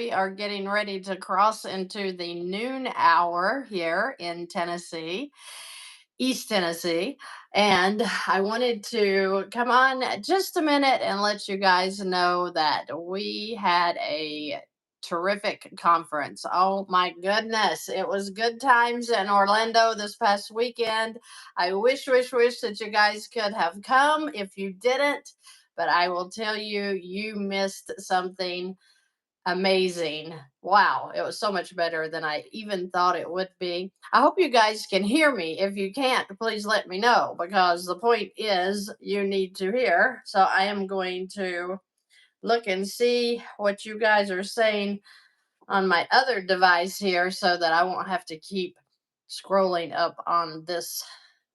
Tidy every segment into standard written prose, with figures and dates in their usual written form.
we are getting ready to cross into the noon hour here in Tennessee, East Tennessee. And I wanted to come on just a minute and let you guys know that we had a terrific conference. Oh my goodness. It was good times in Orlando this past weekend. I wish that you guys could have come if you didn't. But I will tell you, you missed something amazing. Wow, it was so much better than I even thought it would be. I hope you guys can hear me. If you can't, please let me know because the point is you need to hear. So I am going to look and see what you guys are saying on my other device here so that I won't have to keep scrolling up on this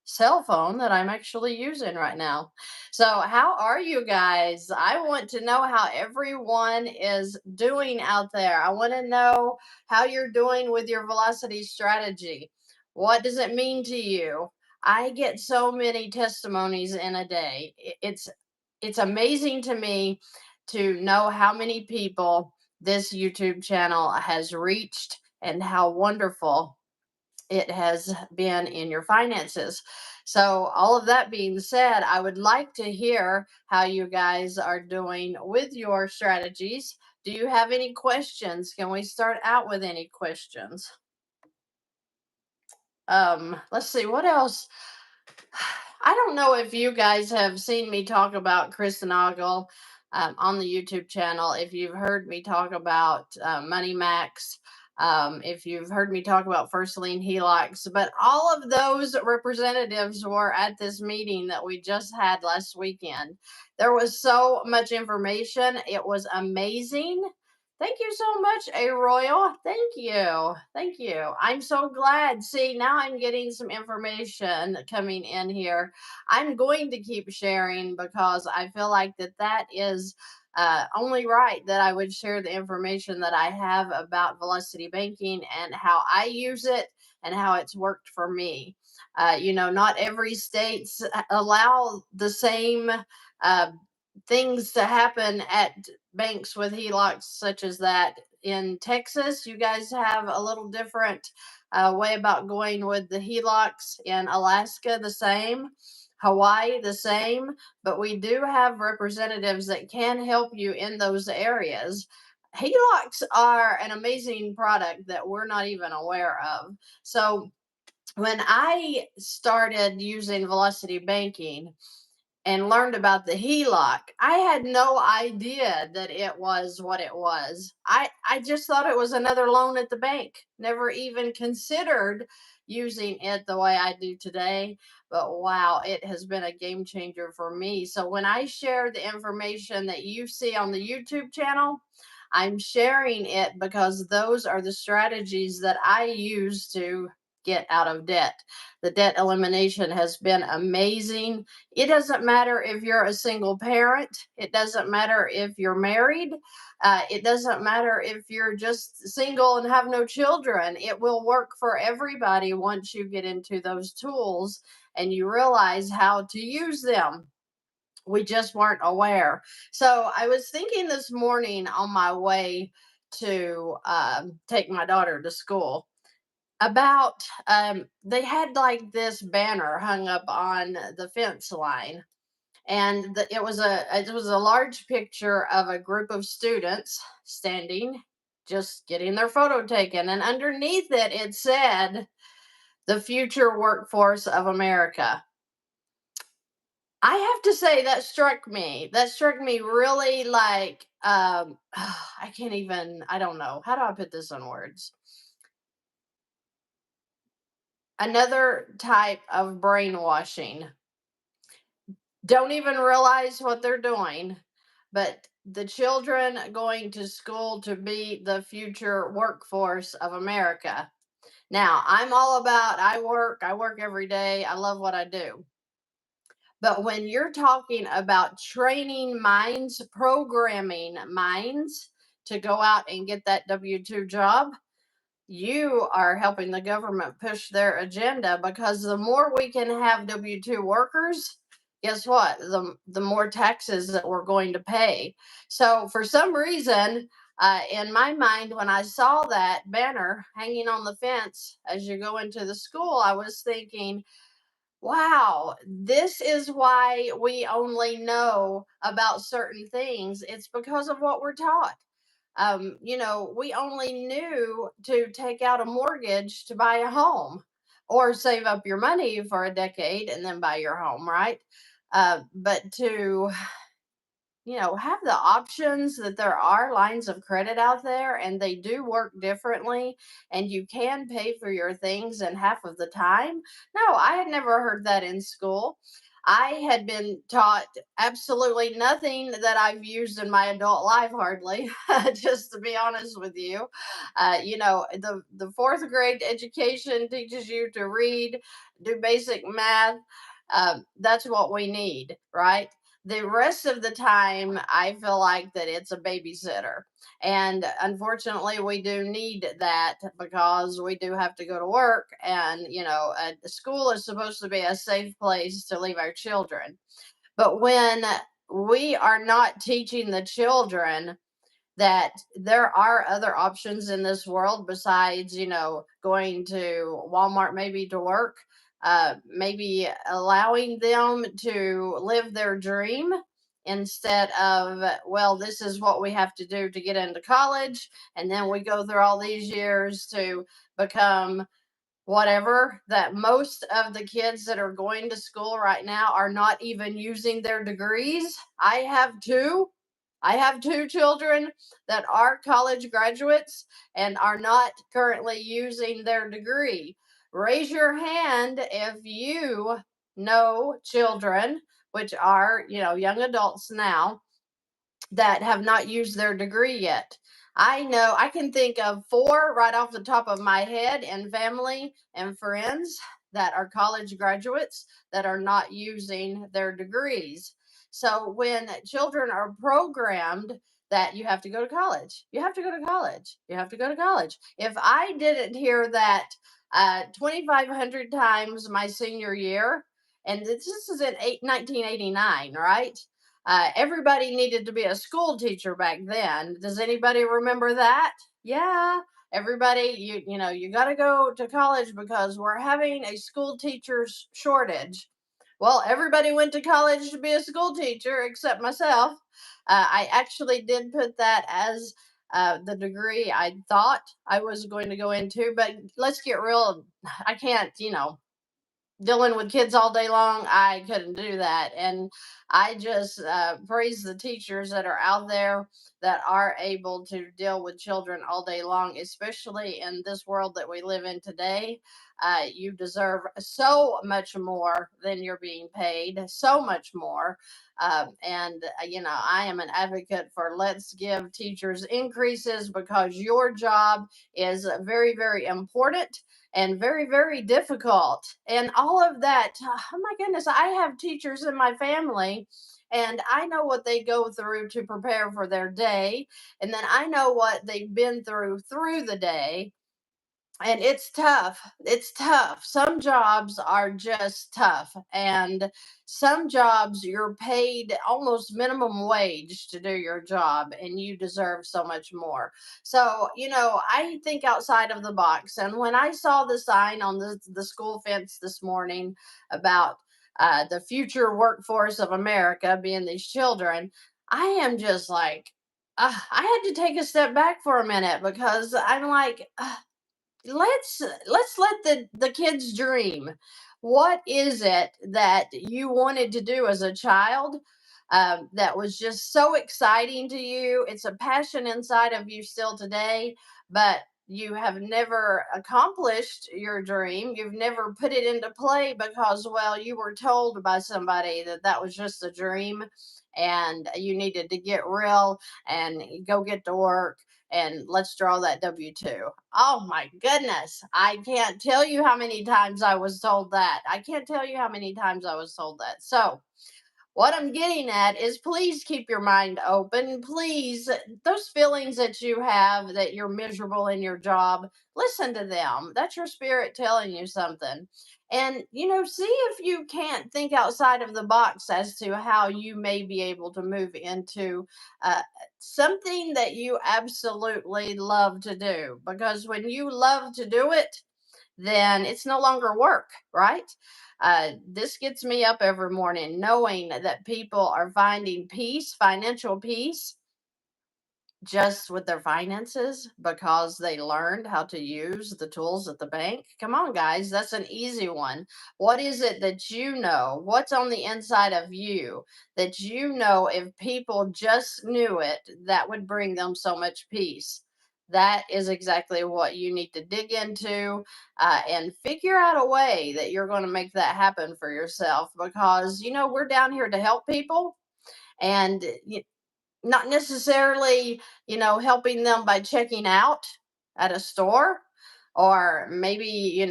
cell phone that I'm actually using right now. So, how are you guys? I want to know how everyone is doing out there. I want to know how you're doing with your velocity strategy. What does it mean to you? I get so many testimonies in a day. It's amazing to me to know how many people this YouTube channel has reached and how wonderful it has been in your finances. So, all of that being said, I would like to hear how you guys are doing with your strategies. Do you have any questions? Can we start out with any questions? Let's see what else. I don't know if you guys have seen me talk about Chris and on the YouTube channel. If you've heard me talk about Money Max, if you've heard me talk about First Lien HELOCs, but all of those representatives were at this meeting that we just had last weekend. There was so much information. It was amazing. Thank you so much, A Royal. Thank you. Thank you. I'm so glad. See, now I'm getting some information coming in here. I'm going to keep sharing because I feel like that is only right that I would share the information that I have about velocity banking and how I use it and how it's worked for me. Not every states allow the same uh, things to happen at banks with HELOCs such as that. In Texas, you guys have a little different way about going with the HELOCs. In Alaska, the same. Hawaii, the same. But we do have representatives that can help you in those areas. HELOCs are an amazing product that we're not even aware of. So when I started using Velocity Banking, and learned about the HELOC, I had no idea that it was what it was. I just thought it was another loan at the bank. Never even considered using it the way I do today. But wow, it has been a game changer for me. So when I share the information that you see on the YouTube channel, I'm sharing it because those are the strategies that I use to get out of debt. The debt elimination has been amazing. It doesn't matter if you're a single parent. It doesn't matter if you're married. It doesn't matter if you're just single and have no children. It will work for everybody once you get into those tools and you realize how to use them. We just weren't aware. So I was thinking this morning on my way to take my daughter to school about they had like this banner hung up on the fence line, and it was a large picture of a group of students standing just getting their photo taken, and underneath it said the future workforce of America. I have to say that struck me really like I can't even, I don't know, how do I put this in words? Another type of brainwashing. Don't even realize what they're doing, but the children going to school to be the future workforce of America. Now, I'm all about I work every day. I love what I do. But when you're talking about training minds, programming minds to go out and get that W-2 job, you are helping the government push their agenda because the more we can have W-2 workers, guess what? The more taxes that we're going to pay. So for some reason, In my mind, when I saw that banner hanging on the fence as you go into the school, I was thinking, wow, this is why we only know about certain things. It's because of what we're taught. We only knew to take out a mortgage to buy a home or save up your money for a decade and then buy your home, right? But to have the options that there are lines of credit out there and they do work differently and you can pay for your things in half of the time. No, I had never heard that in school. I had been taught absolutely nothing that I've used in my adult life, hardly, just to be honest with you. The fourth grade education teaches you to read, do basic math. That's what we need, right? The rest of the time, I feel like that it's a babysitter. And unfortunately, we do need that because we do have to go to work. And, school is supposed to be a safe place to leave our children. But when we are not teaching the children that there are other options in this world besides, going to Walmart maybe to work, maybe allowing them to live their dream instead of, well, this is what we have to do to get into college. And then we go through all these years to become whatever. That most of the kids that are going to school right now are not even using their degrees. I have two children that are college graduates and are not currently using their degree. Raise your hand if you know children, which are, young adults now, that have not used their degree yet. I know I can think of four right off the top of my head in family and friends that are college graduates that are not using their degrees. So when children are programmed that you have to go to college, you have to go to college, you have to go to college. If I didn't hear that 2,500 times my senior year, and this is in 1989, right? Everybody needed to be a school teacher back then. Does anybody remember that? Yeah. Everybody, you got to go to college because we're having a school teachers shortage. Well, everybody went to college to be a school teacher except myself. I actually did put that as the degree I thought I was going to go into, but let's get real. I can't, dealing with kids all day long, I couldn't do that. And I just praise the teachers that are out there that are able to deal with children all day long, especially in this world that we live in today. You deserve so much more than you're being paid, so much more. I am an advocate for let's give teachers increases because your job is very, very important and very, very difficult. And all of that. Oh my goodness, I have teachers in my family. And I know what they go through to prepare for their day. And then I know what they've been through the day, and it's tough. It's tough. Some jobs are just tough, and some jobs you're paid almost minimum wage to do your job, and you deserve so much more. So, I think outside of the box. And when I saw the sign on the school fence this morning about the future workforce of America being these children, I am just like, I had to take a step back for a minute because I'm like, let's let the kids dream. What is it that you wanted to do as a child, that was just so exciting to you? It's a passion inside of you still today, but you have never accomplished your dream. You've never put it into play because, well, you were told by somebody that that was just a dream and you needed to get real and go get to work and let's draw that W 2. Oh my goodness. I can't tell you how many times I was told that. I can't tell you how many times I was told that. So, What I'm getting at is please keep your mind open. Please, those feelings that you have that you're miserable in your job, listen to them. That's your spirit telling you something. And, see if you can't think outside of the box as to how you may be able to move into uh, something that you absolutely love to do. Because when you love to do it, then it's no longer work, right? This gets me up every morning knowing that people are finding peace, financial peace, just with their finances because they learned how to use the tools at the bank. Come on, guys, that's an easy one. What is it that you know? What's on the inside of you that you know if people just knew it, that would bring them so much peace? That is exactly what you need to dig into and figure out a way that you're going to make that happen for yourself because, we're down here to help people. And not necessarily, helping them by checking out at a store or maybe,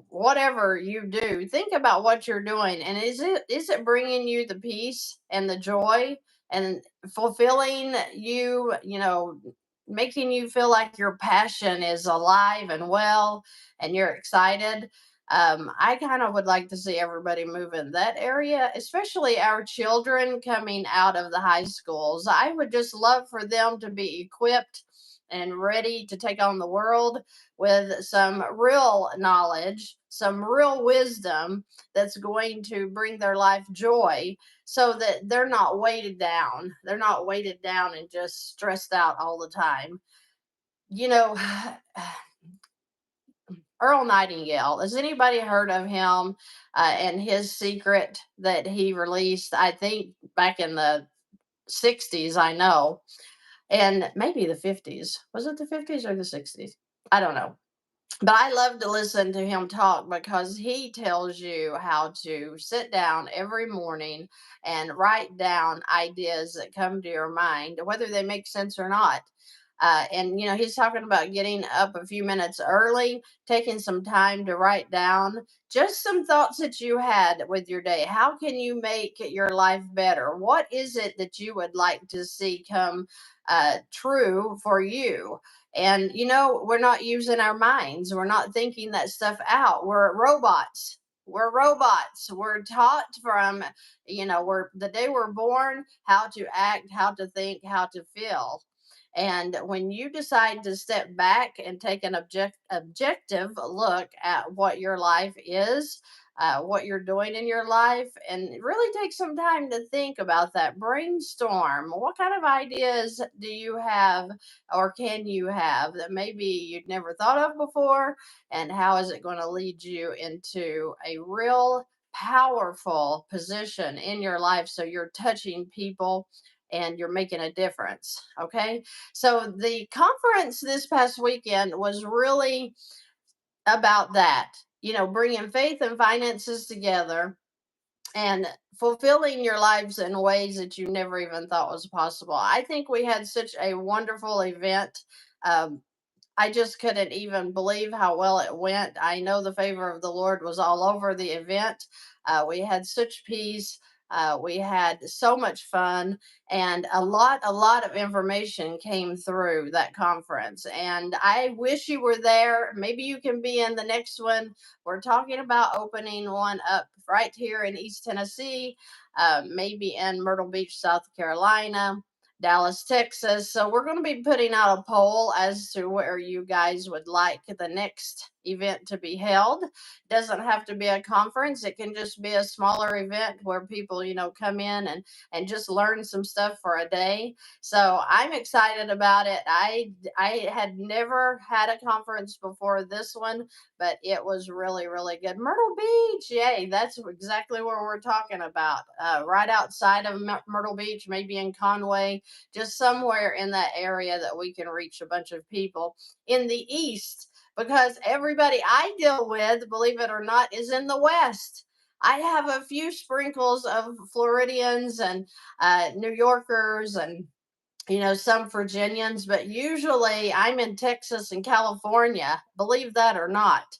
whatever you do. Think about what you're doing and is it bringing you the peace and the joy and fulfilling you, making you feel like your passion is alive and well and you're excited. I kind of would like to see everybody move in that area, especially our children coming out of the high schools. I would just love for them to be equipped and ready to take on the world with some real knowledge, some real wisdom that's going to bring their life joy so that they're not weighted down. They're not weighted down and just stressed out all the time. You know, Earl Nightingale. Has anybody heard of him and his secret that he released? I think back in the 60s, I know, and maybe the 50s. Was it the 50s or the 60s? I don't know. But I love to listen to him talk because he tells you how to sit down every morning and write down ideas that come to your mind, whether they make sense or not. And he's talking about getting up a few minutes early, taking some time to write down just some thoughts that you had with your day. How can you make your life better? What is it that you would like to see come true for you? And, we're not using our minds. We're not thinking that stuff out. We're robots. We're robots. We're taught from, we're the day we're born how to act, how to think, how to feel. And when you decide to step back and take an objective look at what your life is, what you're doing in your life, and really take some time to think about that, brainstorm. What kind of ideas do you have or can you have that maybe you'd never thought of before? And how is it going to lead you into a real powerful position in your life so you're touching people and you're making a difference? Okay. So the conference this past weekend was really about that, bringing faith and finances together and fulfilling your lives in ways that you never even thought was possible. I think we had such a wonderful event. Um, I just couldn't even believe how well it went. I know the favor of the Lord was all over the event. We had such peace. We had so much fun, and a lot of information came through that conference. And I wish you were there. Maybe you can be in the next one. We're talking about opening one up right here in East Tennessee, maybe in Myrtle Beach, South Carolina, Dallas, Texas. So we're going to be putting out a poll as to where you guys would like the next event to be held. It doesn't have to be a conference. It can just be a smaller event where people, come in and just learn some stuff for a day. So I'm excited about it. I had never had a conference before this one, but it was really, really good. Myrtle Beach, yay! That's exactly where we're talking about. Right outside of Myrtle Beach, maybe in Conway, just somewhere in that area that we can reach a bunch of people in the east, because everybody I deal with, believe it or not, is in the west. I have a few sprinkles of Floridians and New Yorkers and some Virginians, but usually I'm in Texas and California, believe that or not.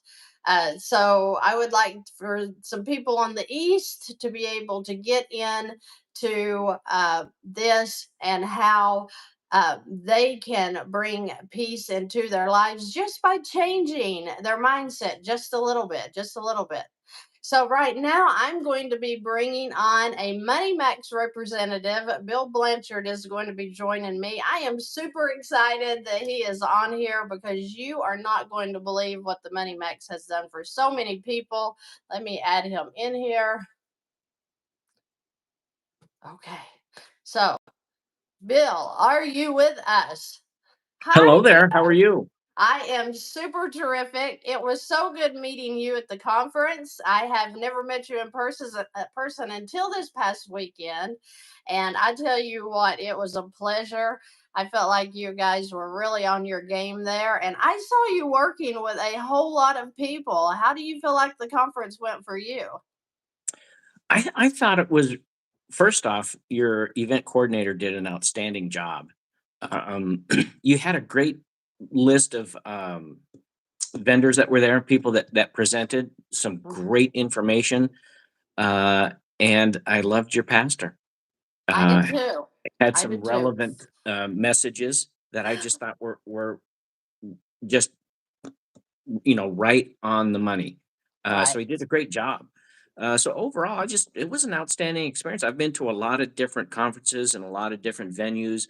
So I would like for some people on the east to be able to get in to this, and how they can bring peace into their lives just by changing their mindset just a little bit, just a little bit. So right now, I'm going to be bringing on a Money Max representative. Bill Blanchard is going to be joining me. I am super excited that he is on here because you are not going to believe what the Money Max has done for so many people. Let me add him in here. Okay. So, Bill, are you with us? Hi, Hello there. How are you? I am super terrific. It was so good meeting you at the conference. I have never met you in person until this past weekend. And I tell you what, it was a pleasure. I felt like you guys were really on your game there. And I saw you working with a whole lot of people. How do you feel like the conference went for you? I thought it was first off, your event coordinator did an outstanding job. You had a great list of vendors that were there, people that presented some Mhm. great information, uh, and I loved your pastor. I did Uh, too. had I some did too. relevant messages that I just thought were just right on the money. So Right. he did a great job. So overall, it was an outstanding experience. I've been to a lot of different conferences and a lot of different venues,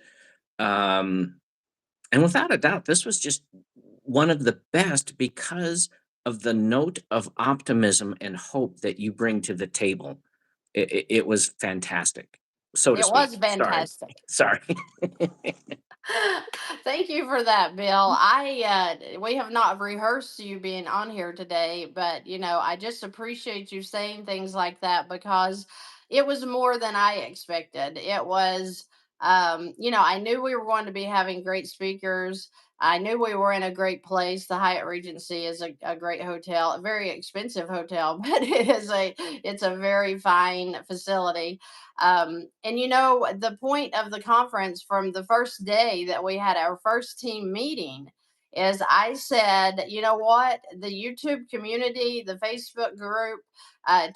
um, and without a doubt, this was just one of the best because of the note of optimism and hope that you bring to the table. It was fantastic, so to It was speak. Sorry, fantastic. sorry. Thank you for that, Bill. We have not rehearsed you being on here today, but I just appreciate you saying things like that because it was more than I expected. It was I knew we were going to be having great speakers. I knew we were in a great place. The Hyatt Regency is a great hotel, a very expensive hotel, but it's a very fine facility. And the point of the conference from the first day that we had our first team meeting is I said, you know what? The YouTube community, the Facebook group,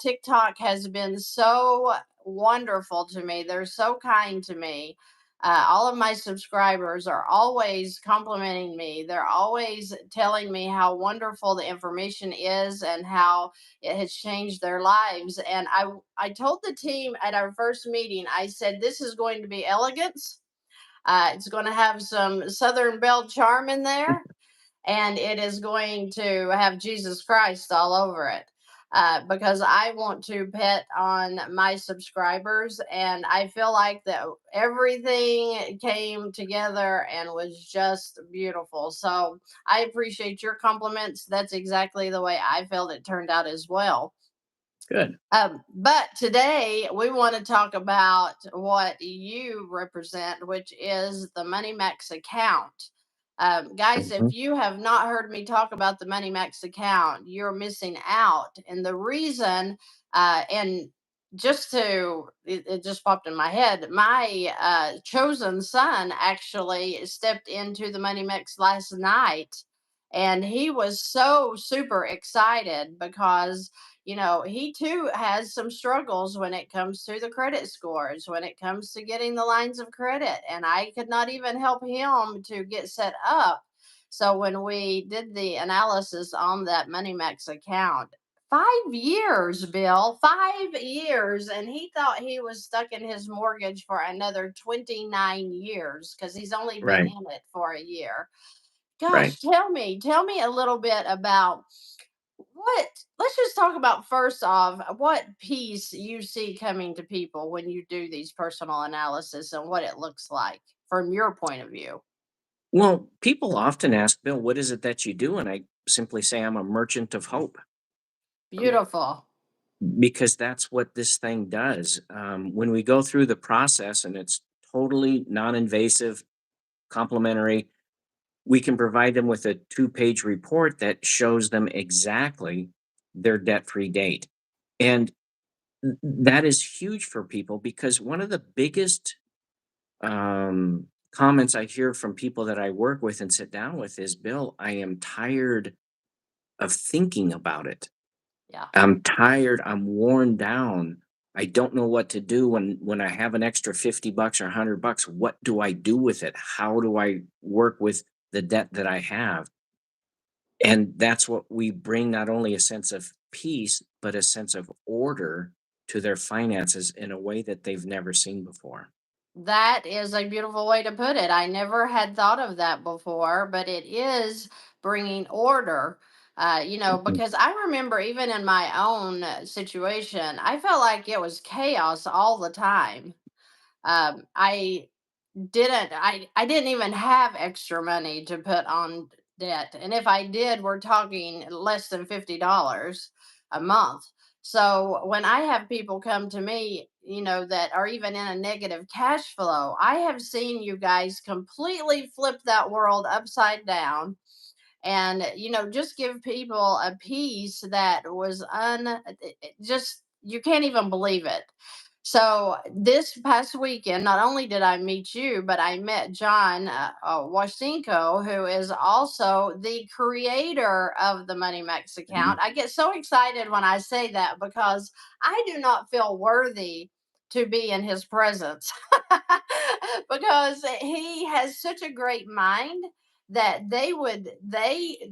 TikTok has been so wonderful to me. They're so kind to me. All of my subscribers are always complimenting me. They're always telling me how wonderful the information is and how it has changed their lives. And I told the team at our first meeting, I said, this is going to be elegance. It's going to have some Southern Belle charm in there, and it is going to have Jesus Christ all over it. Because I want to pet on my subscribers, and I feel like that everything came together and was just beautiful. So I appreciate your compliments. That's exactly the way I felt it turned out as well. Good. But today we want to talk about what you represent, which is the Money Max account. Guys, if Mhm. you have not heard me talk about the Money Max account, you're missing out. And the reason, and it just popped in my head, my chosen son actually stepped into the Money Max last night. And he was so super excited because he too has some struggles when it comes to the credit scores, when it comes to getting the lines of credit. And I could not even help him to get set up. So when we did the analysis on that MoneyMax account, 5 years, Bill, 5 years. And he thought he was stuck in his mortgage for another 29 years because he's only been Right, in it for a year. right. Gosh, tell me a little bit about what let's just talk about first off what peace you see coming to people when you do these personal analysis and what it looks like from your point of view. Well, people often ask, Bill, what is it that you do? And I simply say I'm a merchant of hope, Beautiful. because that's what this thing does. When we go through the process and it's totally non invasive, complimentary, we can provide them with a 2-page report that shows them exactly their debt free date. And that is huge for people because one of the biggest comments I hear from people that I work with and sit down with is, Bill, I am tired of thinking about it. Yeah. I'm tired. I'm worn down. I don't know what to do when I have an extra 50 bucks or 100 bucks. What do I do with it? How do I work with the debt that I have? And that's what we bring, not only a sense of peace, but a sense of order to their finances in a way that they've never seen before. That is a beautiful way to put it. I never had thought of that before, but it is bringing order. Mhm. Because I remember even in my own situation, I felt like it was chaos all the time. I didn't even have extra money to put on debt, and if I did, we're talking less than $50 a month. So when I have people come to me, that are even in a negative cash flow, I have seen you guys completely flip that world upside down, and just give people a peace that was just, you can't even believe it. So this past weekend, not only did I meet you, but I met John Wasinko, who is also the creator of the Money Max Mhm. account. I get so excited when I say that because I do not feel worthy to be in his presence because he has such a great mind that they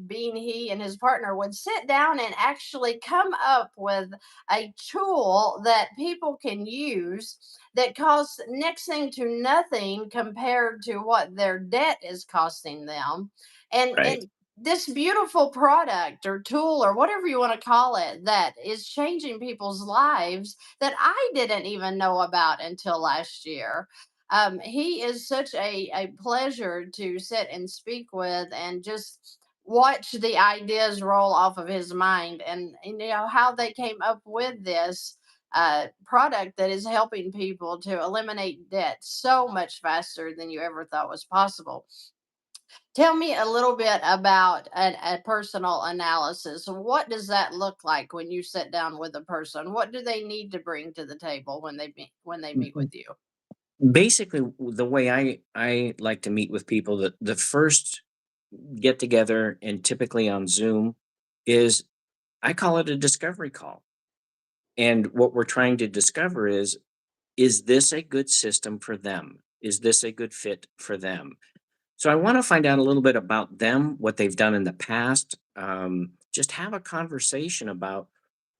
being he and his partner would sit down and actually come up with a tool that people can use that costs next thing to nothing compared to what their debt is costing them. Right. And this beautiful product or tool or whatever you want to call it that is changing people's lives that I didn't even know about until last year. He is such a pleasure to sit and speak with and just watch the ideas roll off of his mind, and how they came up with this product that is helping people to eliminate debt so much faster than you ever thought was possible. Tell me a little bit about a personal analysis. What does that look like when you sit down with a person? What do they need to bring to the table when they meet with you? Basically, the way I like to meet with people, the first get together, and typically on Zoom, is I call it a discovery call. And what we're trying to discover is this a good system for them? Is this a good fit for them? So I want to find out a little bit about them, what they've done in the past. Just have a conversation about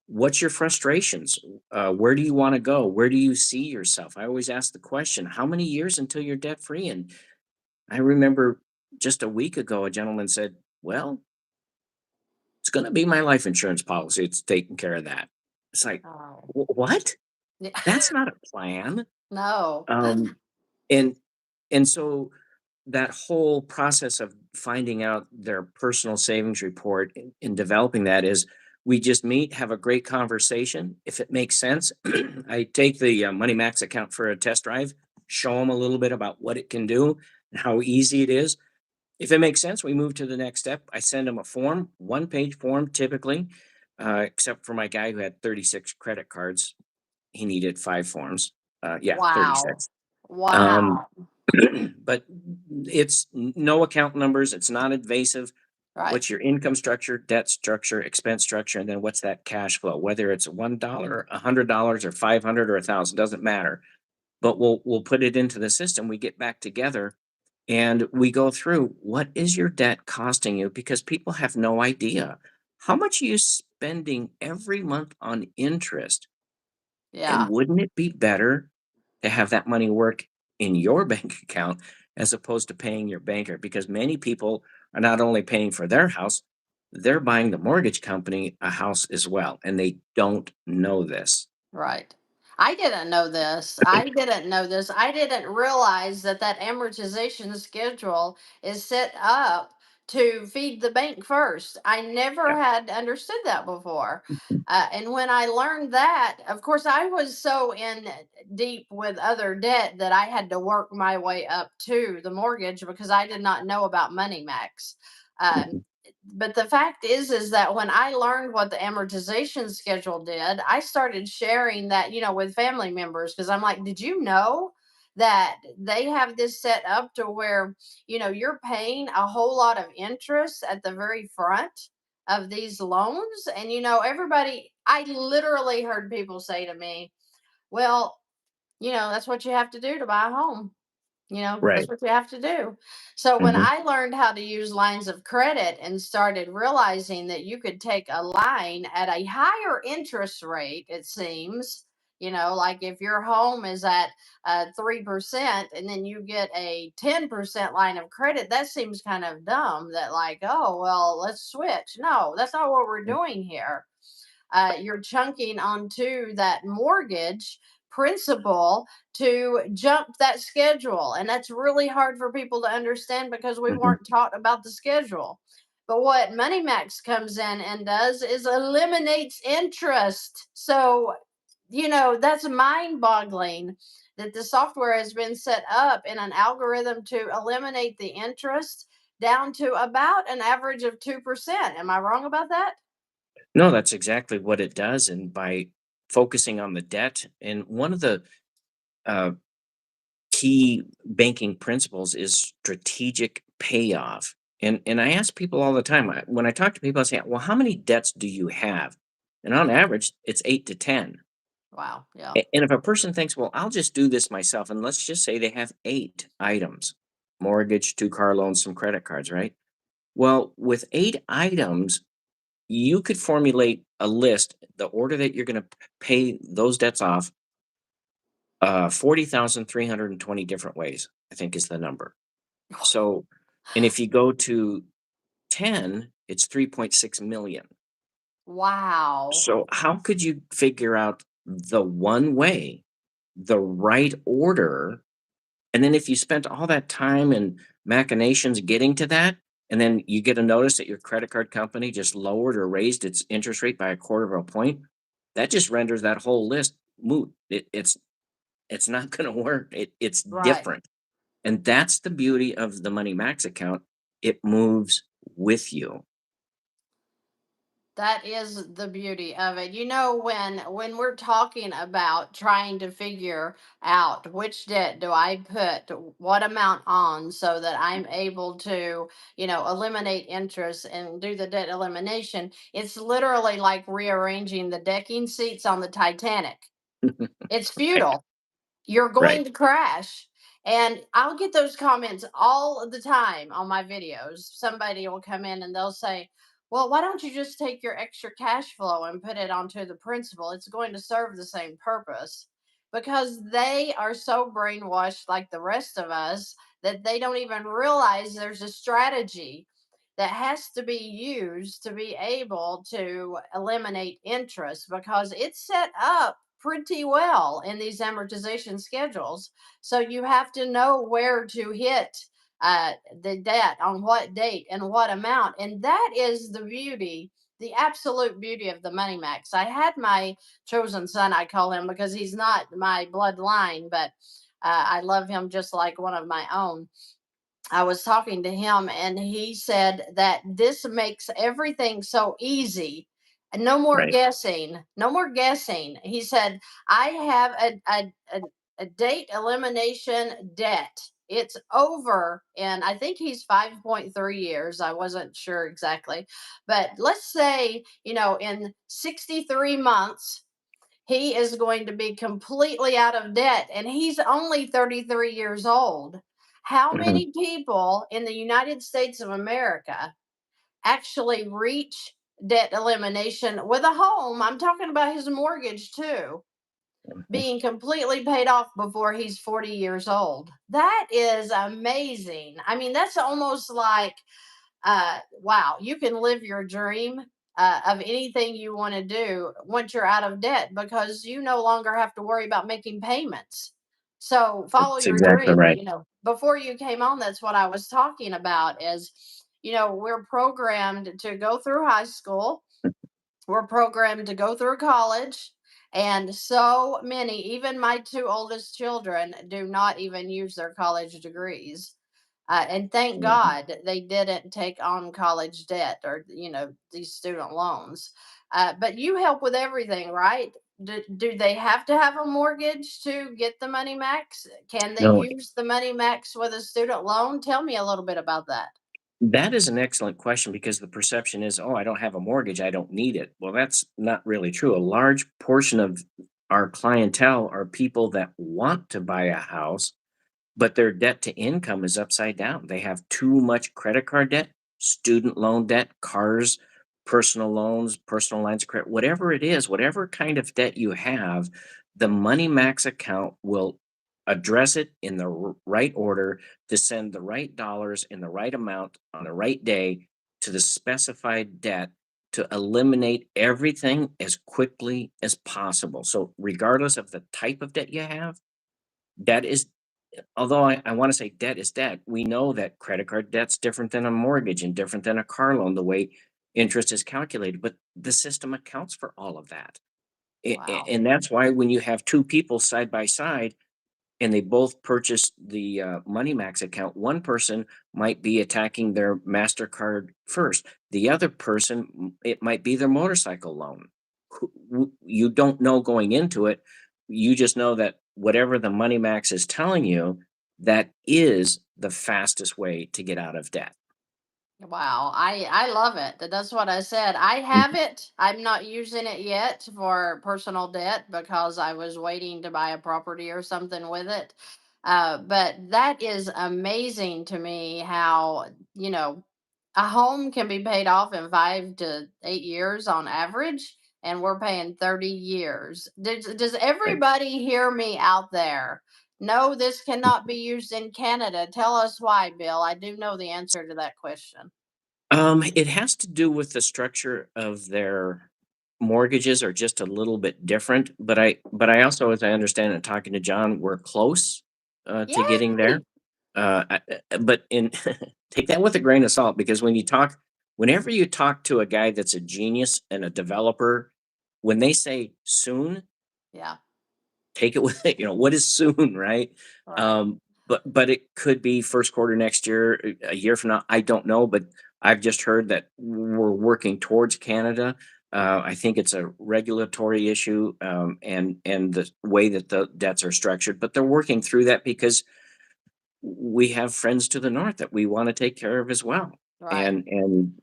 what's your frustrations. Where do you want to go? Where do you see yourself? I always ask the question, how many years until you're debt free? And I remember just a week ago, a gentleman said, well, it's going to be my life insurance policy. It's taking care of that. It's like, Oh, What? yeah. That's not a plan." No. Um, and and so that whole process of finding out their personal savings report and developing that is, we just meet, have a great conversation. If it makes sense, I take the Money Max account for a test drive, show them a little bit about what it can do and how easy it is. If it makes sense, we move to the next step. I send them a form, one-page form typically, except for my guy who had 36 credit cards. He needed 5 forms. Yeah, Wow. 36. Um, Wow. but it's no account numbers, it's not invasive. Right. What's your income structure, debt structure, expense structure, and then what's that cash flow? Whether it's $1, $100, or 500 or 1,000, doesn't matter. But we'll put it into the system. We get back together and we go through, what is your debt costing you? Because people have no idea. How much are you spending every month on interest? And Yeah. wouldn't it be better to have that money work in your bank account as opposed to paying your banker? Because many people are not only paying for their house, they're buying the mortgage company a house as well, and they don't know this. Right. I didn't know this. I didn't know this. I didn't realize that that amortization schedule is set up to feed the bank first. I never Yeah. had understood that before. And when I learned that, of course, I was so in deep with other debt that I had to work my way up to the mortgage because I did not know about Money Max. Um, Mhm. but the fact is that when I learned what the amortization schedule did, I started sharing that, with family members, because I'm like, did you know that they have this set up to where, you're paying a whole lot of interest at the very front of these loans? And everybody, I literally heard people say to me, Well, that's what you have to do to buy a home. That's Right. what you have to do. So when Hmm. I learned how to use lines of credit and started realizing that you could take a line at a higher interest rate, it seems, like if your home is at 3% and then you get a 10% line of credit, that seems kind of dumb that, like, oh, well, let's switch. No, that's not what we're doing here. You're chunking onto that mortgage principal to jump that schedule. And that's really hard for people to understand because we Hmm. weren't taught about the schedule. But what MoneyMax comes in and does is eliminates interest. So, that's mind boggling that the software has been set up in an algorithm to eliminate the interest down to about an average of 2%. Am I wrong about that? No, that's exactly what it does. And by focusing on the debt, and one of the uh, key banking principles is strategic payoff. And I ask people all the time, when I talk to people, I say, well, how many debts do you have? And on average, it's 8 to 10. Wow. Yeah. And if a person thinks, well, I'll just do this myself, and let's just say they have 8 items: mortgage, 2 car loans, some credit cards, right? Well, with 8 items, you could formulate a list, the order that you're going to pay those debts off, 40,320 different ways, I think is the number. So, and if you go to 10, it's 3.6 million. Wow. So, how could you figure out the one way, the right order? And then if you spent all that time and machinations getting to that, and then you get a notice that your credit card company just lowered or raised its interest rate by a quarter of a point, that just renders that whole list moot. It's not going to work. It's Right. different. And that's the beauty of the Money Max account. It moves with you. That is the beauty of it. When we're talking about trying to figure out which debt do I put what amount on so that I'm able to, eliminate interest and do the debt elimination, it's literally like rearranging the decking seats on the Titanic. It's Right. futile. You're Right. going to crash. And I'll get those comments all the time on my videos. Somebody will come in and they'll say, well, why don't you just take your extra cash flow and put it onto the principal? It's going to serve the same purpose. Because they are so brainwashed, like the rest of us, that they don't even realize there's a strategy that has to be used to be able to eliminate interest because it's set up pretty well in these amortization schedules. So you have to know where to hit the debt on what date and what amount. And that is the beauty, the absolute beauty of the Money Max. I had my chosen son, I call him, because he's not my bloodline, but I love him just like one of my own. I was talking to him and he said that this makes everything so easy. No more Right. guessing. No more guessing. He said, I have a date elimination debt. It's over. And I think he's 5.3 years. I wasn't sure exactly. But let's say, in 63 months, he is going to be completely out of debt and he's only 33 years old. How Mhm. many people in the United States of America actually reach debt elimination with a home? I'm talking about his mortgage too, being completely paid off before he's 40 years old. That is amazing. I mean, that's almost like wow, you can live your dream of anything you want to do once you're out of debt because you no longer have to worry about making payments. So follow That's your exactly dream. right. Before you came on, that's what I was talking about is, we're programmed to go through high school, we're programmed to go through college. And so many, even my two oldest children, do not even use their college degrees. And thank Mhm. God they didn't take on college debt or, these student loans. But you help with everything, right? Do they have to have a mortgage to get the Money Max? Can they No, use the Money Max with a student loan? Tell me a little bit about that. that is an excellent question because the perception is, oh, I don't have a mortgage, I don't need it. Well, that's not really true. A large portion of our clientele are people that want to buy a house, but their debt to income is upside down. They have too much credit card debt, student loan debt, cars, personal loans, personal lines of credit, whatever it is, whatever kind of debt you have, the Money Max account will address it in the right order to send the right dollars in the right amount on the right day to the specified debt to eliminate everything as quickly as possible. So, regardless of the type of debt you have, debt is although I want to say debt is debt, we know that credit card debt's different than a mortgage and different than a car loan, the way interest is calculated, but the system accounts for all of that. Wow. And that's why when you have two people side by side and they both purchase the Money Max account, one person might be attacking their MasterCard first. The other person, it might be their motorcycle loan. You don't know going into it. You just know that whatever the Money Max is telling you, that is the fastest way to get out of debt. Wow, I love it. That's what I said. I have Mhm. it. I'm not using it yet for personal debt because I was waiting to buy a property or something with it. But that is amazing to me how, you know, a home can be paid off in 5 to 8 years on average, and we're paying 30 years. Does Right. everybody hear me out there? No, this cannot be used in Canada. Tell us why, Bill. I do know the answer to that question. It has to do with the structure of their mortgages are just a little bit different, but I also, as I understand it, talking to John, we're close to getting there. Yay! But in take that with a grain of salt because whenever you talk to a guy that's a genius and a developer, when they say soon, Yeah, take it with it. What is soon, right? right, But it could be first quarter next year, a year from now. I don't know, but I've just heard that we're working towards Canada. I think it's a regulatory issue, and the way that the debts are structured. But they're working through that because we have friends to the north that we want to take care of as well. right, And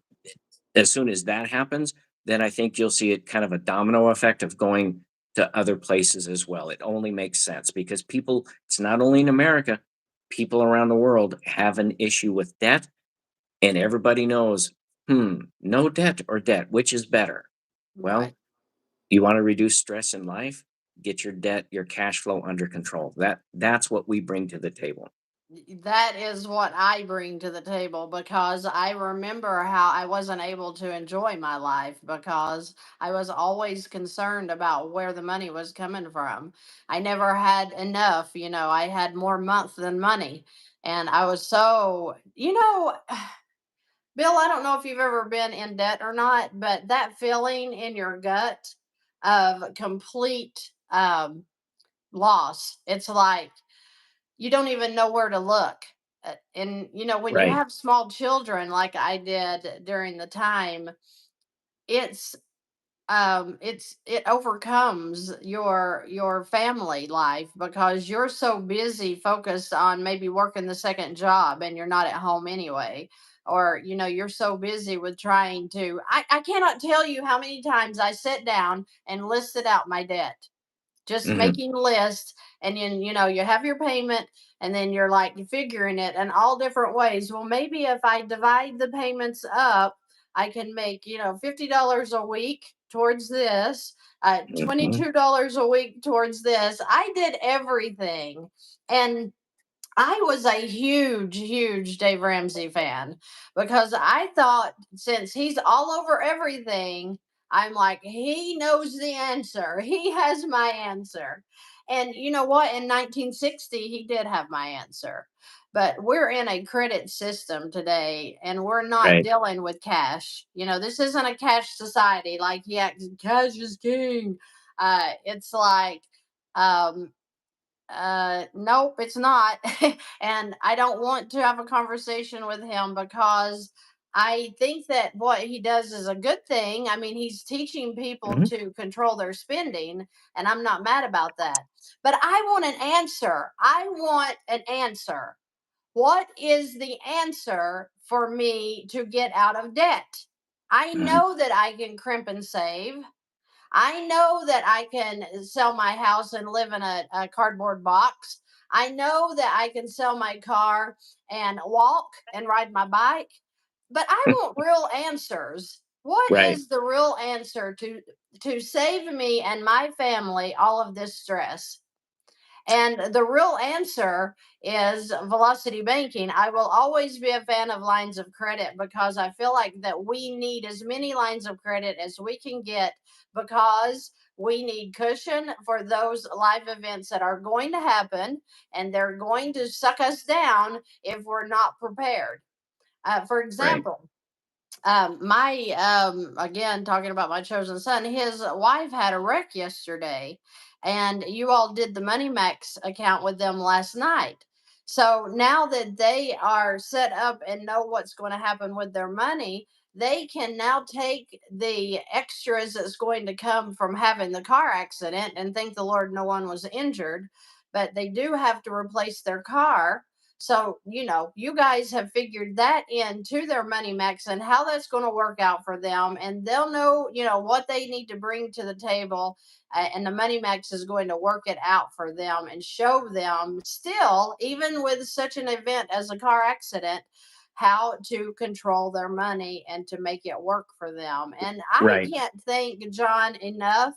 as soon as that happens, then I think you'll see it kind of a domino effect of going to other places as well. It only makes sense because people, it's not only in America, people around the world have an issue with debt, and everybody knows, no debt or debt, which is better? right. Well, you want to reduce stress in life, get your debt, your cash flow under control. That's what we bring to the table. That is what I bring to the table because I remember how I wasn't able to enjoy my life because I was always concerned about where the money was coming from. I never had enough, I had more month than money. And I was so, Bill, I don't know if you've ever been in debt or not, but that feeling in your gut of complete loss, it's like you don't even know where to look. And, when you Right. have small children like I did during the time, it's it overcomes your family life because you're so busy focused on maybe working the second job and you're not at home anyway, or you're so busy with trying to I cannot tell you how many times I sit down and listed out my debt, just Hmm. making lists, and then you have your payment, and then you're like figuring it in all different ways. Well, maybe if I divide the payments up, I can make $50 a week towards this, Hmm. $22 a week towards this. I did everything. And I was a huge, huge Dave Ramsey fan because I thought since he's all over everything, I'm like, he knows the answer. He has my answer. And you know what? In 1960, he did have my answer. But we're in a credit system today and we're not Right. dealing with cash. This isn't a cash society like, yeah, cash is king. It's like, um, nope, it's not. And I don't want to have a conversation with him because I think that what he does is a good thing. I mean, he's teaching people Hmm. to control their spending, and I'm not mad about that. But I want an answer. I want an answer. What is the answer for me to get out of debt? I Hmm. know that I can crimp and save. I know that I can sell my house and live in a cardboard box. I know that I can sell my car and walk and ride my bike, but I want real answers. What Right, is the real answer to save me and my family all of this stress? And the real answer is velocity banking. I will always be a fan of lines of credit because I feel like that we need as many lines of credit as we can get, because we need cushion for those live events that are going to happen, and they're going to suck us down if we're not prepared. For right, example, my again, talking about my chosen son, his wife had a wreck yesterday, and you all did the money max account with them last night. So now that they are set up and know what's going to happen with their money, they can now take the extras that's going to come from having the car accident, and thank the Lord no one was injured, but they do have to replace their car. So, you guys have figured that into their money max and how that's going to work out for them. And they'll know, what they need to bring to the table. And the money max is going to work it out for them and show them, still, even with such an event as a car accident, how to control their money and to make it work for them. And I right. can't thank John enough,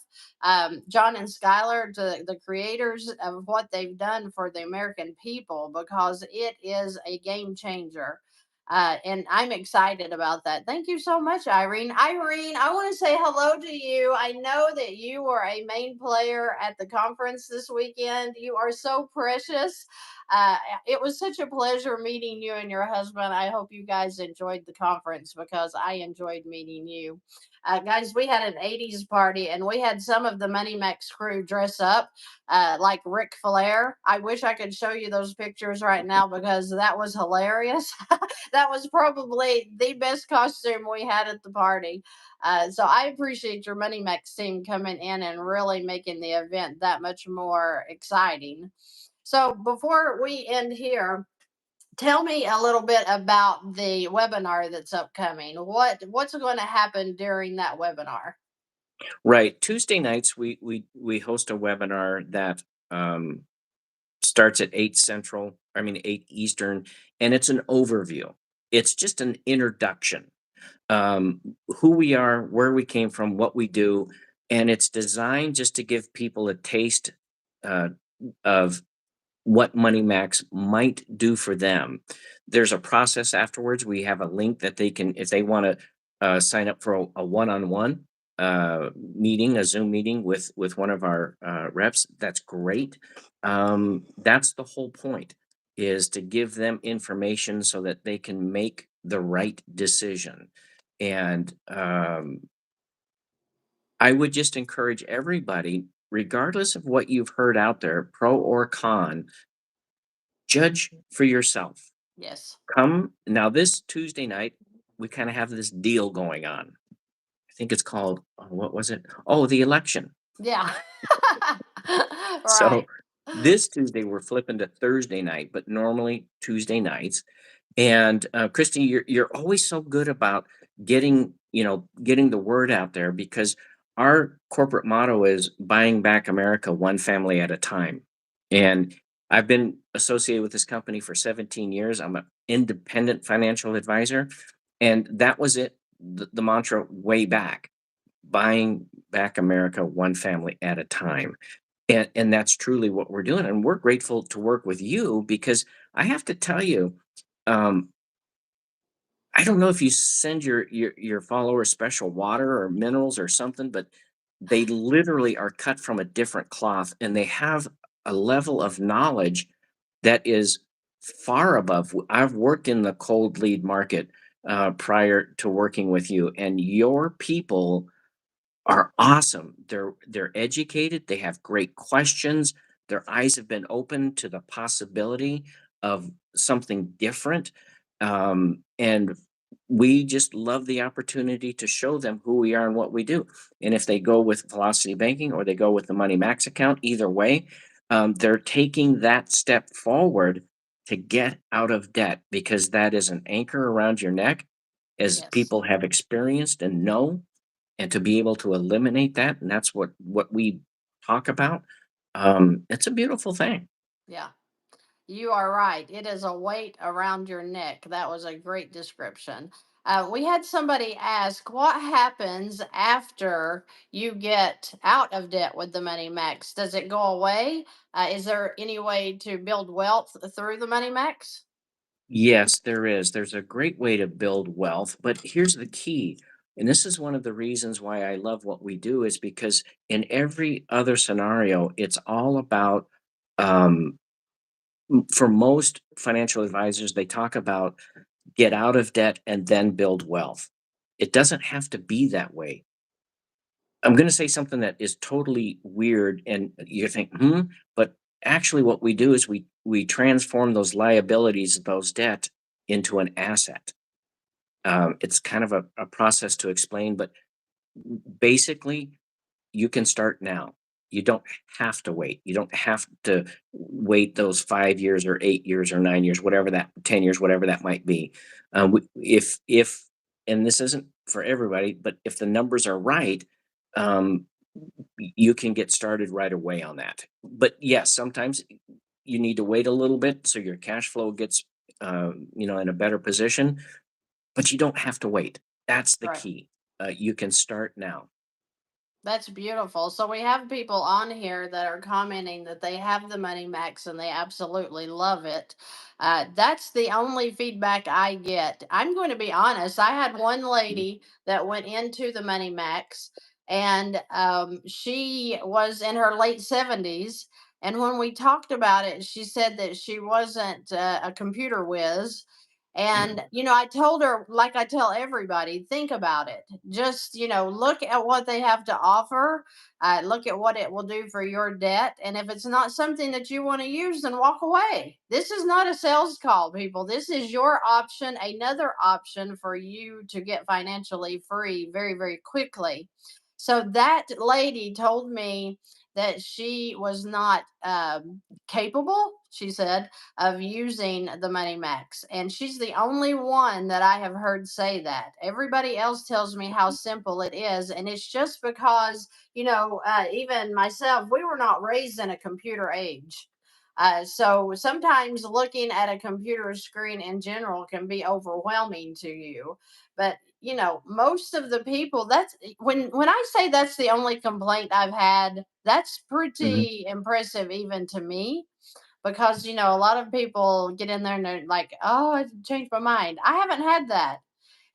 John and Skylar, the creators, of what they've done for the American people, because it is a game changer. And I'm excited about that. Thank you so much, Irene. Irene, I want to say hello to you. I know that you were a main player at the conference this weekend. You are so precious. Uh, it was such a pleasure meeting you and your husband. I hope you guys enjoyed the conference because I enjoyed meeting you. Guys, we had an 80s party, and we had some of the Money Max crew dress up like Ric Flair. I wish I could show you those pictures right now because that was hilarious. That was probably the best costume we had at the party. So I appreciate your Money Max team coming in and really making the event that much more exciting. So before we end here, tell me a little bit about the webinar that's upcoming. What's going to happen during that webinar? Right. Tuesday nights we host a webinar that um, starts at 8 Central, I mean 8 Eastern, and it's an overview. It's just an introduction. Um, who we are, where we came from, what we do, and it's designed just to give people a taste uh, of what Money Max might do for them. There's a process afterwards. We have a link that they can, if they want to sign up for a one-on-one meeting, a Zoom meeting with one of our reps. That's great. That's the whole point, is to give them information so that they can make the right decision. And I would just encourage everybody, regardless of what you've heard out there, pro or con, judge for yourself. Yes. Come now this Tuesday night, we kind of have this deal going on. I think it's called, what was it? Oh, the election. Yeah. So Right. this Tuesday, we're flipping to Thursday night, but normally Tuesday nights. And Christy, you're always so good about getting the word out there, because our corporate motto is buying back America one family at a time. And I've been associated with this company for 17 years. I'm an independent financial advisor, and that was it. The mantra way back: buying back America one family at a time. And that's truly what we're doing. And we're grateful to work with you, because I have to tell you, um, I don't know if you send your followers special water or minerals or something, but they literally are cut from a different cloth, and they have a level of knowledge that is far above. I've worked in the cold lead market prior to working with you, and your people are awesome. They're educated, they have great questions, their eyes have been opened to the possibility of something different. And we just love the opportunity to show them who we are and what we do. And if they go with Velocity Banking or they go with the Money Max account, either way, they're taking that step forward to get out of debt, because that is an anchor around your neck, as Yes. people have experienced and know. and to be able to eliminate that, and that's what we talk about. It's a beautiful thing. Yeah. You are right. It is a weight around your neck. That was a great description. We had somebody ask, what happens after you get out of debt with the Money Max? Does it go away? Is there any way to build wealth through the Money Max? Yes, there is. There's a great way to build wealth, but here's the key. And this is one of the reasons why I love what we do is because in every other scenario, it's all about um, for most financial advisors, they talk about get out of debt and then build wealth. It doesn't have to be that way. I'm going to say something that is totally weird, and you think, hmm, but actually, what we do is we transform those liabilities, those debt, into an asset. It's kind of a process to explain, but basically, you can start now. You don't have to wait. You don't have to wait those 5 years or 8 years or 9 years, whatever that 10 years, whatever that might be. If and this isn't for everybody, but if the numbers are right, um, you can get started right away on that. But yes, sometimes you need to wait a little bit so your cash flow gets in a better position, but you don't have to wait. That's the Right. key. You can start now. That's beautiful. So we have people on here that are commenting that they have the Money Max and they absolutely love it. That's the only feedback I get. I'm going to be honest. I had one Mhm. lady that went into the Money Max, and she was in her late 70s. And when we talked about it, she said that she wasn't a computer whiz. And, I told her, like I tell everybody, think about it. Just, look at what they have to offer. Look at what it will do for your debt. And if it's not something that you want to use, then walk away. This is not a sales call, people. This is your option, another option for you to get financially free very, very quickly. So that lady told me that she was not capable, she said, of using the Money Max. And she's the only one that I have heard say that. Everybody else tells me how simple it is. And it's just because, even myself, we were not raised in a computer age. So sometimes looking at a computer screen in general can be overwhelming to you. But most of the people, that's when I say that's the only complaint I've had, that's Mhm. pretty impressive even to me, because a lot of people get in there and they're like, oh, I changed my mind. I haven't had that.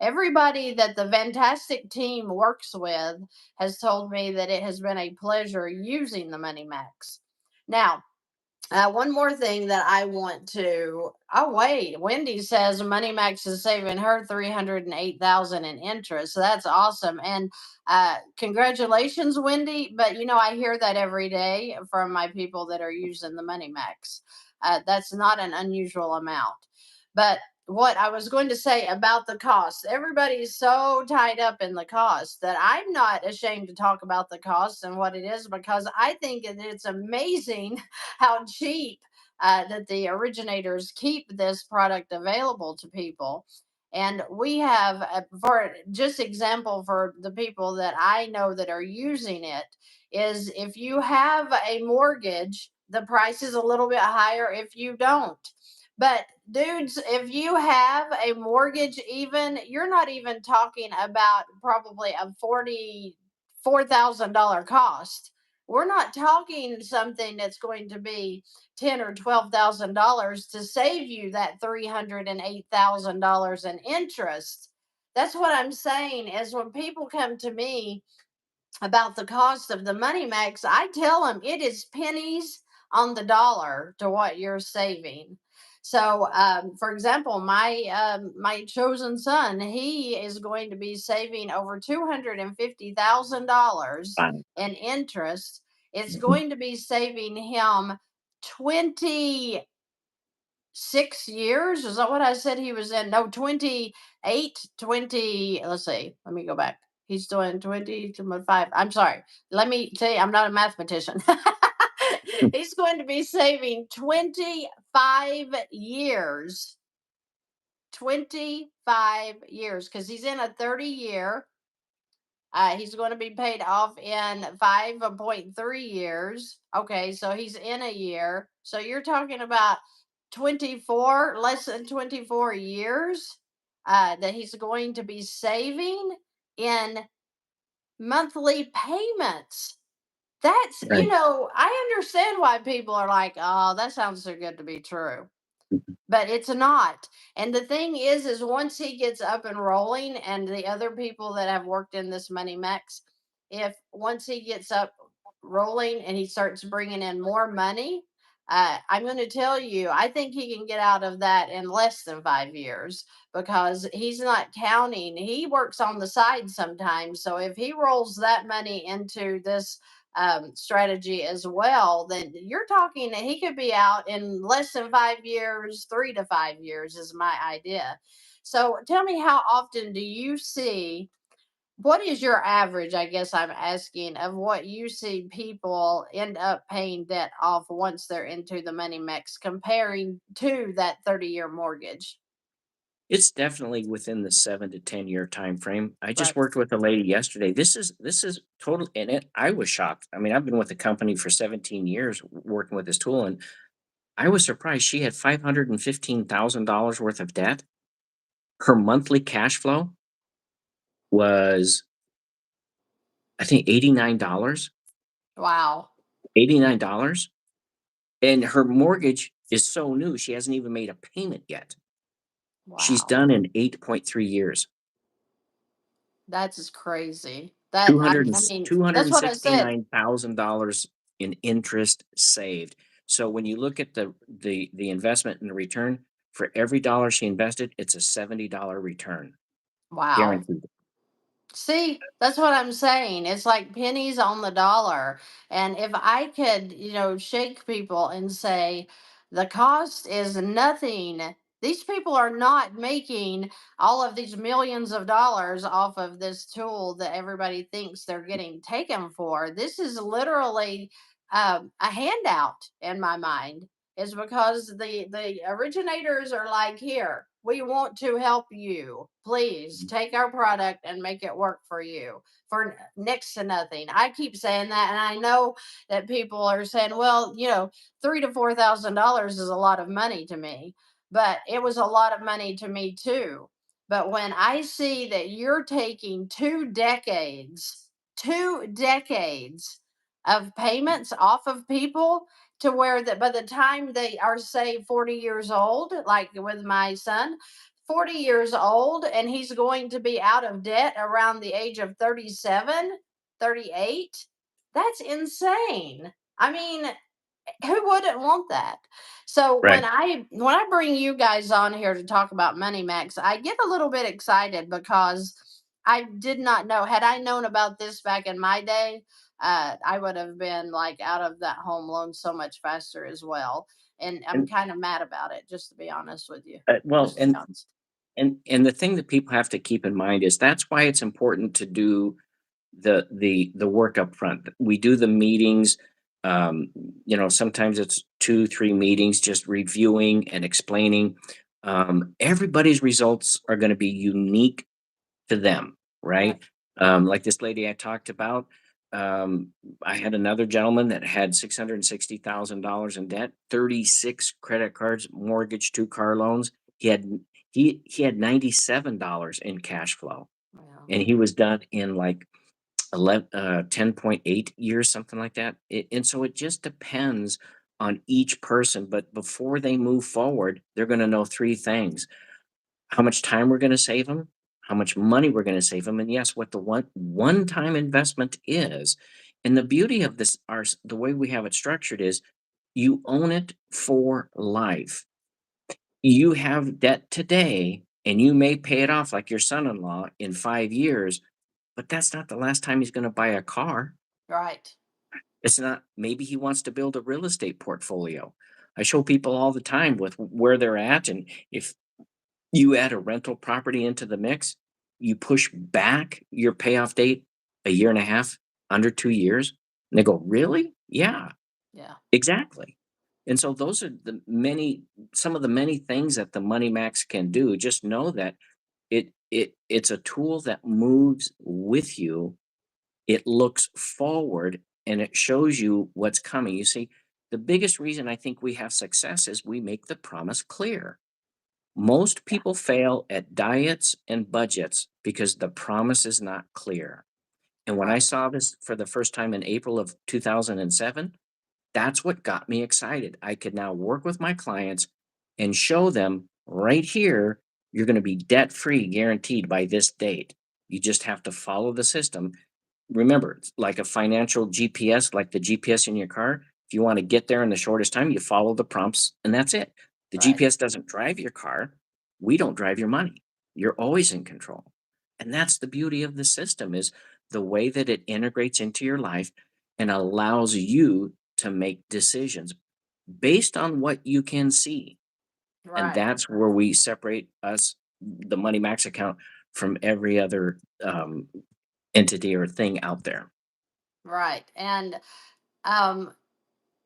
Everybody that the VANNtastic team works with has told me that it has been a pleasure using the Money Max. Now, one more thing that I want to. Oh wait, Wendy says Money Max is saving her 308,000 in interest. So that's awesome, and congratulations, Wendy. But I hear that every day from my people that are using the Money Max. That's not an unusual amount. But what I was going to say about the cost, everybody's so tied up in the cost that I'm not ashamed to talk about the cost and what it is, because I think that it's amazing how cheap that the originators keep this product available to people. And we have, for just example, for the people that I know that are using it, is if you have a mortgage, the price is a little bit higher if you don't. But dudes, if you have a mortgage, even you're not even talking about probably a $44,000 cost. We're not talking something that's going to be $10 or $12,000 to save you that $308,000 in interest. That's what I'm saying. Is when people come to me about the cost of the Money Max, I tell them it is pennies on the dollar to what you're saving. So, for example, my chosen son, he is going to be saving over $250,000 Fine. in interest. It's Mhm. going to be saving him 26 years. Is that what I said he was in? No, 28, 20. Let's see. Let me go back. He's doing 20 to 5. I'm sorry. Let me tell you, I'm not a mathematician. He's going to be saving 25 years. 25 years, because he's in a 30-year. He's going to be paid off in 5.3 years. Okay, so he's in a year. So you're talking about 24, less than 24 years that he's going to be saving in monthly payments. That's, Right. I understand why people are like, oh, that sounds so good to be true, Mhm. but it's not. And the thing is once he gets up and rolling, and the other people that have worked in this money max, if once he gets up rolling and he starts bringing in more money, I'm going to tell you, I think he can get out of that in less than 5 years, because he's not counting. He works on the side sometimes. So if he rolls that money into this strategy as well, then you're talking that he could be out in less than 5 years. 3 to 5 years is my idea. So tell me, how often do you see, what is your average, I guess I'm asking, of what you see people end up paying debt off once they're into the money mix comparing to that 30-year mortgage? It's definitely within the 7 to 10 year time frame. I just Right. worked with a lady yesterday. This is total, and I was shocked. I mean, I've been with the company for 17 years working with this tool, and I was surprised she had $515,000 worth of debt. Her monthly cash flow was, I think, $89. Wow. $89. And her mortgage is so new, she hasn't even made a payment yet. She's Wow. done in 8.3 years. That's just crazy. 200 I mean, two hundred that's and what I said. $269,000 in interest saved. So when you look at the investment and the return, for every dollar she invested, it's a $70 return, Wow. guaranteed. See, that's what I'm saying. It's like pennies on the dollar. And if I could, shake people and say the cost is nothing, these people are not making all of these millions of dollars off of this tool that everybody thinks they're getting taken for. This is literally a handout in my mind. Is because the originators are like, here, we want to help you, please take our product and make it work for you for next to nothing. I keep saying that, and I know that people are saying, well, $3,000 to $4,000 is a lot of money to me, but it was a lot of money to me too. But when I see that you're taking 2 decades of payments off of people, to where that by the time they are, say, 40 years old, like with my son, 40 years old, and he's going to be out of debt around the age of 37, 38. That's insane. I mean, who wouldn't want that? So Right. when I bring you guys on here to talk about money max, I get a little bit excited because I did not know. Had I known about this back in my day, I would have been like out of that home loan so much faster as well. And I'm And kind of mad about it, just to be honest with you. well, Just to be honest. and the thing that people have to keep in mind is that's why it's important to do the work up front. We do the meetings. Um, Sometimes it's 2, 3 meetings, just reviewing and explaining. Everybody's results are going to be unique to them, Right. right? Like this lady I talked about. Um, I had another gentleman that had $660,000 in debt, 36 credit cards, mortgage, 2 car loans. He had he had $97 in cash flow, Yeah. and he was done in like 10.8 years, something like that. And so it just depends on each person. But before they move forward, they're going to know 3 things: how much time we're going to save them, how much money we're going to save them, and yes, what the one time investment is. And the beauty of this, the way we have it structured is you own it for life. You have debt today, and you may pay it off like your son-in-law in 5 years, but that's not the last time he's going to buy a car. Right. It's not, maybe he wants to build a real estate portfolio. I show people all the time with where they're at, and if you add a rental property into the mix, you push back your payoff date a year and a half, under 2 years. And they go, really? Yeah, Yeah. exactly. And so those are some of the many things that the Money Max can do. Just know that it it's a tool that moves with you. It looks forward and it shows you what's coming. You see, the biggest reason I think we have success is we make the promise clear. Most Yeah. people fail at diets and budgets because the promise is not clear. And when I Right. saw this for the first time in April of 2007, that's what got me excited. I could now work with my clients and show them right here, you're going to be debt free guaranteed by this date. You just have to follow the system. Remember, it's like a financial GPS, like the GPS in your car. If you want to get there in the shortest time, you follow the prompts and that's it. The Right. GPS doesn't drive your car. We don't drive your money. You're always in control. And that's the beauty of the system is the way that it integrates into your life and allows you to make decisions based on what you can see. And Right. that's where we separate us, the Money Max account, from every other entity or thing out there. Right. And um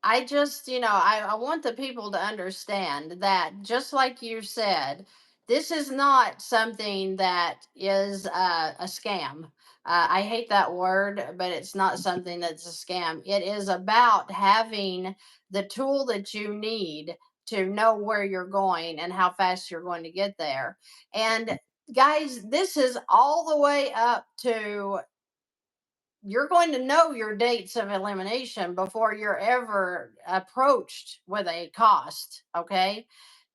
I just, I want the people to understand that just like you said, this is not something that is a scam. I hate that word, but it's not something that's a scam. It is about having the tool that you need to know where you're going and how fast you're going to get there. And guys, this is all the way up to you're going to know your dates of elimination before you're ever approached with a cost. Okay.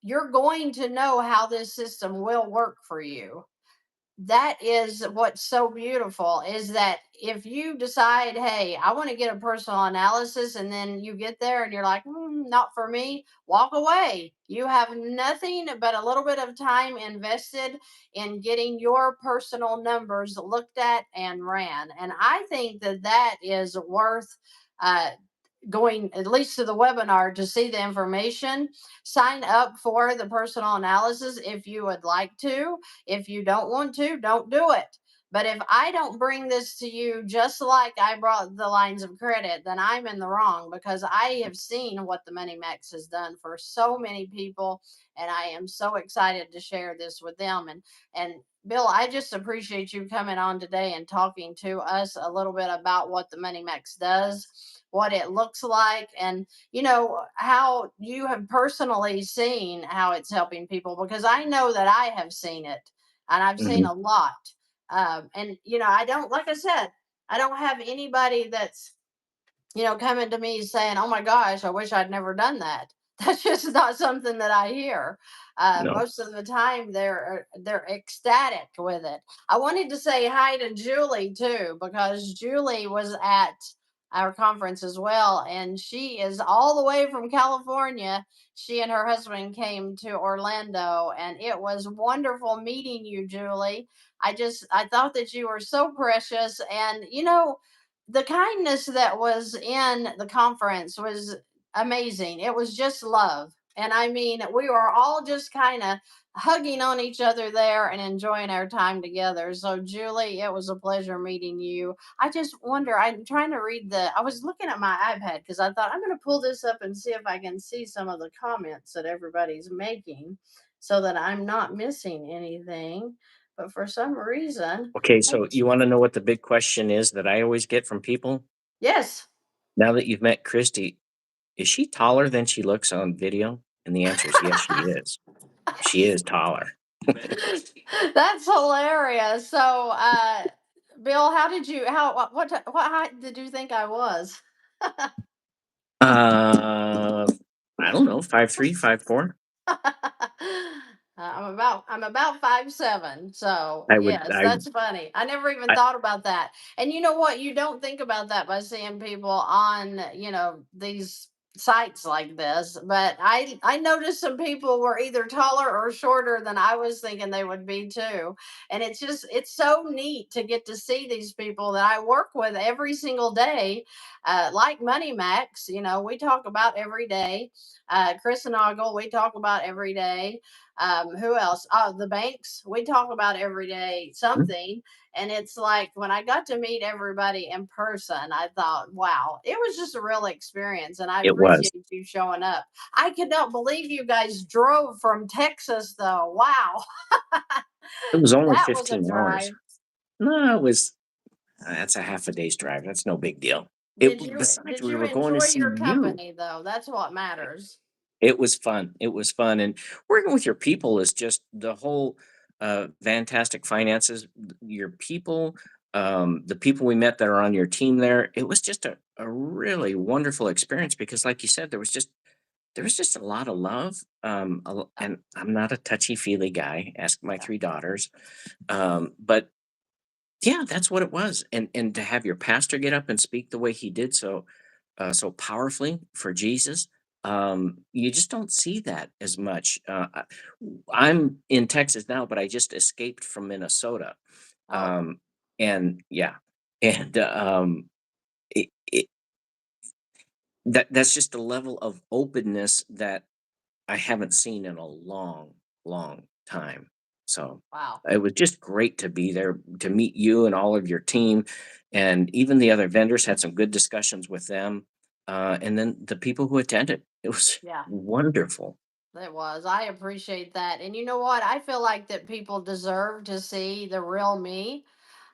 You're going to know how this system will work for you. That is what's so beautiful is that if you decide, hey, I want to get a personal analysis, and then you get there and you're like, not for me, walk away. You have nothing but a little bit of time invested in getting your personal numbers looked at and ran. And I think that that is worth uh, going at least to the webinar to see the information. Sign up for the personal analysis if you would like to. If you don't want to, don't do it. But if I don't bring this to you just like I brought the lines of credit, then I'm in the wrong because I have seen what the Money Max has done for so many people, and I am so excited to share this with them. And Bill, I just appreciate you coming on today and talking to us a little bit about what the Money Max does, what it looks like, and how you have personally seen how it's helping people, because I know that I have seen it and I've seen Mhm. a lot. And I don't, like I said, I don't have anybody that's coming to me saying, "Oh my gosh, I wish I'd never done that." That's just not something that I hear. No. Most of the time, they're ecstatic with it. I wanted to say hi to Julie too because Julie was at our conference as well, and she is all the way from California. She and her husband came to Orlando, and it was wonderful meeting you, Julie. I thought that you were so precious, and the kindness that was in the conference was amazing. It was just love. And I mean, we were all just kind of hugging on each other there and enjoying our time together. So, Julie, it was a pleasure meeting you. I just wonder, I'm trying to read I was looking at my iPad because I thought I'm going to pull this up and see if I can see some of the comments that everybody's making so that I'm not missing anything. But for some reason, Okay, I, so you want to know what the big question is that I always get from people? yes. Now that you've met Christy, is she taller than she looks on video? And the answer is yes, she is. She is taller. That's hilarious. So, Bill, how did you how what height did you think I was? Uh, I don't know, 5'3", 5'4". I'm about 5'7". So I would, yes, that's funny. I never even I, thought about that. And you know what? You don't think about that by seeing people on these sites like this. But I noticed some people were either taller or shorter than I was thinking they would be too. And it's so neat to get to see these people that I work with every single day, like Money Max. We talk about every day. Chris and Ogle, we talk about every day. Who else? Oh, the banks, we talk about every day Mhm. something. And it's like when I got to meet everybody in person, I thought, wow, it was just a real experience. And I It was. appreciate you showing up. I could not believe you guys drove from Texas, though. Wow. It was only That was a 15 hours. drive. No, it was that's a half a day's drive. That's no big deal. Besides, Did we you were going to enjoy see your you. company though? That's what matters. It was fun. It was fun, and working with your people is just the whole fantastic finances. Your people, the people we met that are on your team there. It was just a really wonderful experience because, like you said, there was just a lot of love. And I'm not a touchy feely guy. Ask my Yeah. three daughters. But yeah, that's what it was. And to have your pastor get up and speak the way he did, so powerfully for Jesus. You just don't see that as much. I'm in Texas now, but I just escaped from Minnesota. Oh, Um, and yeah, and it, that's just a level of openness that I haven't seen in a long, long time. So wow. it was just great to be there to meet you and all of your team. And even the other vendors had some good discussions with them. And then the people who attended, it was Yeah. wonderful. It was. I appreciate that. And you know what? I feel like that people deserve to see the real me.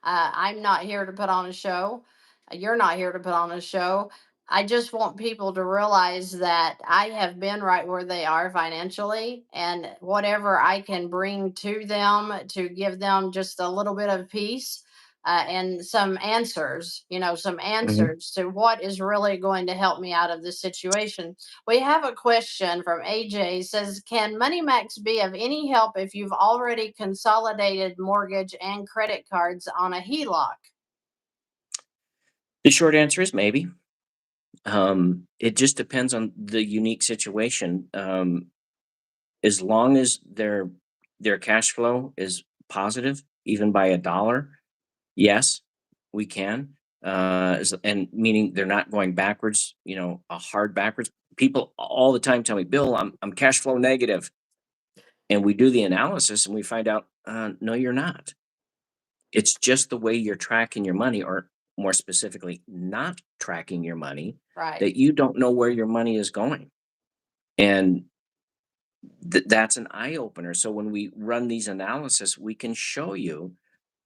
I'm not here to put on a show. You're not here to put on a show. I just want people to realize that I have been right where they are financially, and whatever I can bring to them to give them just a little bit of peace. And some answers, some Mhm. answers to what is really going to help me out of this situation. We have a question from AJ. Says, can Money Max be of any help if you've already consolidated mortgage and credit cards on a HELOC? The short answer is maybe. It just depends on the unique situation. As long as their cash flow is positive, even by a dollar, yes, we can. And meaning they're not going backwards, a hard backwards. People all the time tell me, Bill, I'm cash flow negative. And we do the analysis and we find out, no, you're not. It's just the way you're tracking your money, or more specifically, not tracking your money, Right. that you don't know where your money is going. And that's an eye opener. So when we run these analysis, we can show you,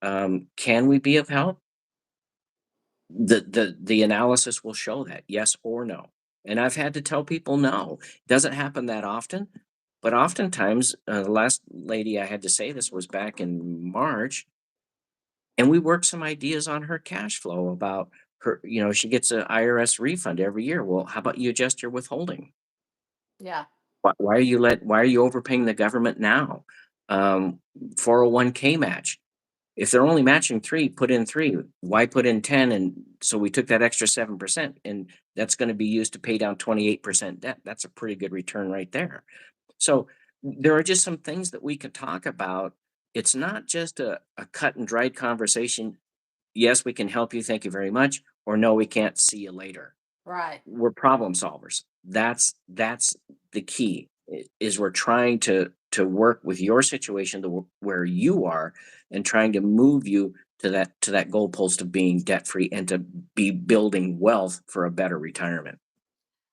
can we be of help? The analysis will show that yes or no. And I've had to tell people no. It doesn't happen that often, but oftentimes, the last lady I had to say this was back in March, and we worked some ideas on her cash flow about her. She gets an IRS refund every year. Well, how about you adjust your withholding? Yeah. Why are you overpaying the government now? 401k match. If they're only matching three, put in three. Why put in 10? And so we took that extra 7%, and that's going to be used to pay down 28% debt. That's a pretty good return right there. So there are just some things that we could talk about. It's not just a cut and dried conversation. Yes, we can help you. Thank you very much. Or no, we can't. See you later. Right. We're problem solvers. That's the key. Is we're trying to work with your situation to where you are, and trying to move you to that goalpost of being debt free and to be building wealth for a better retirement.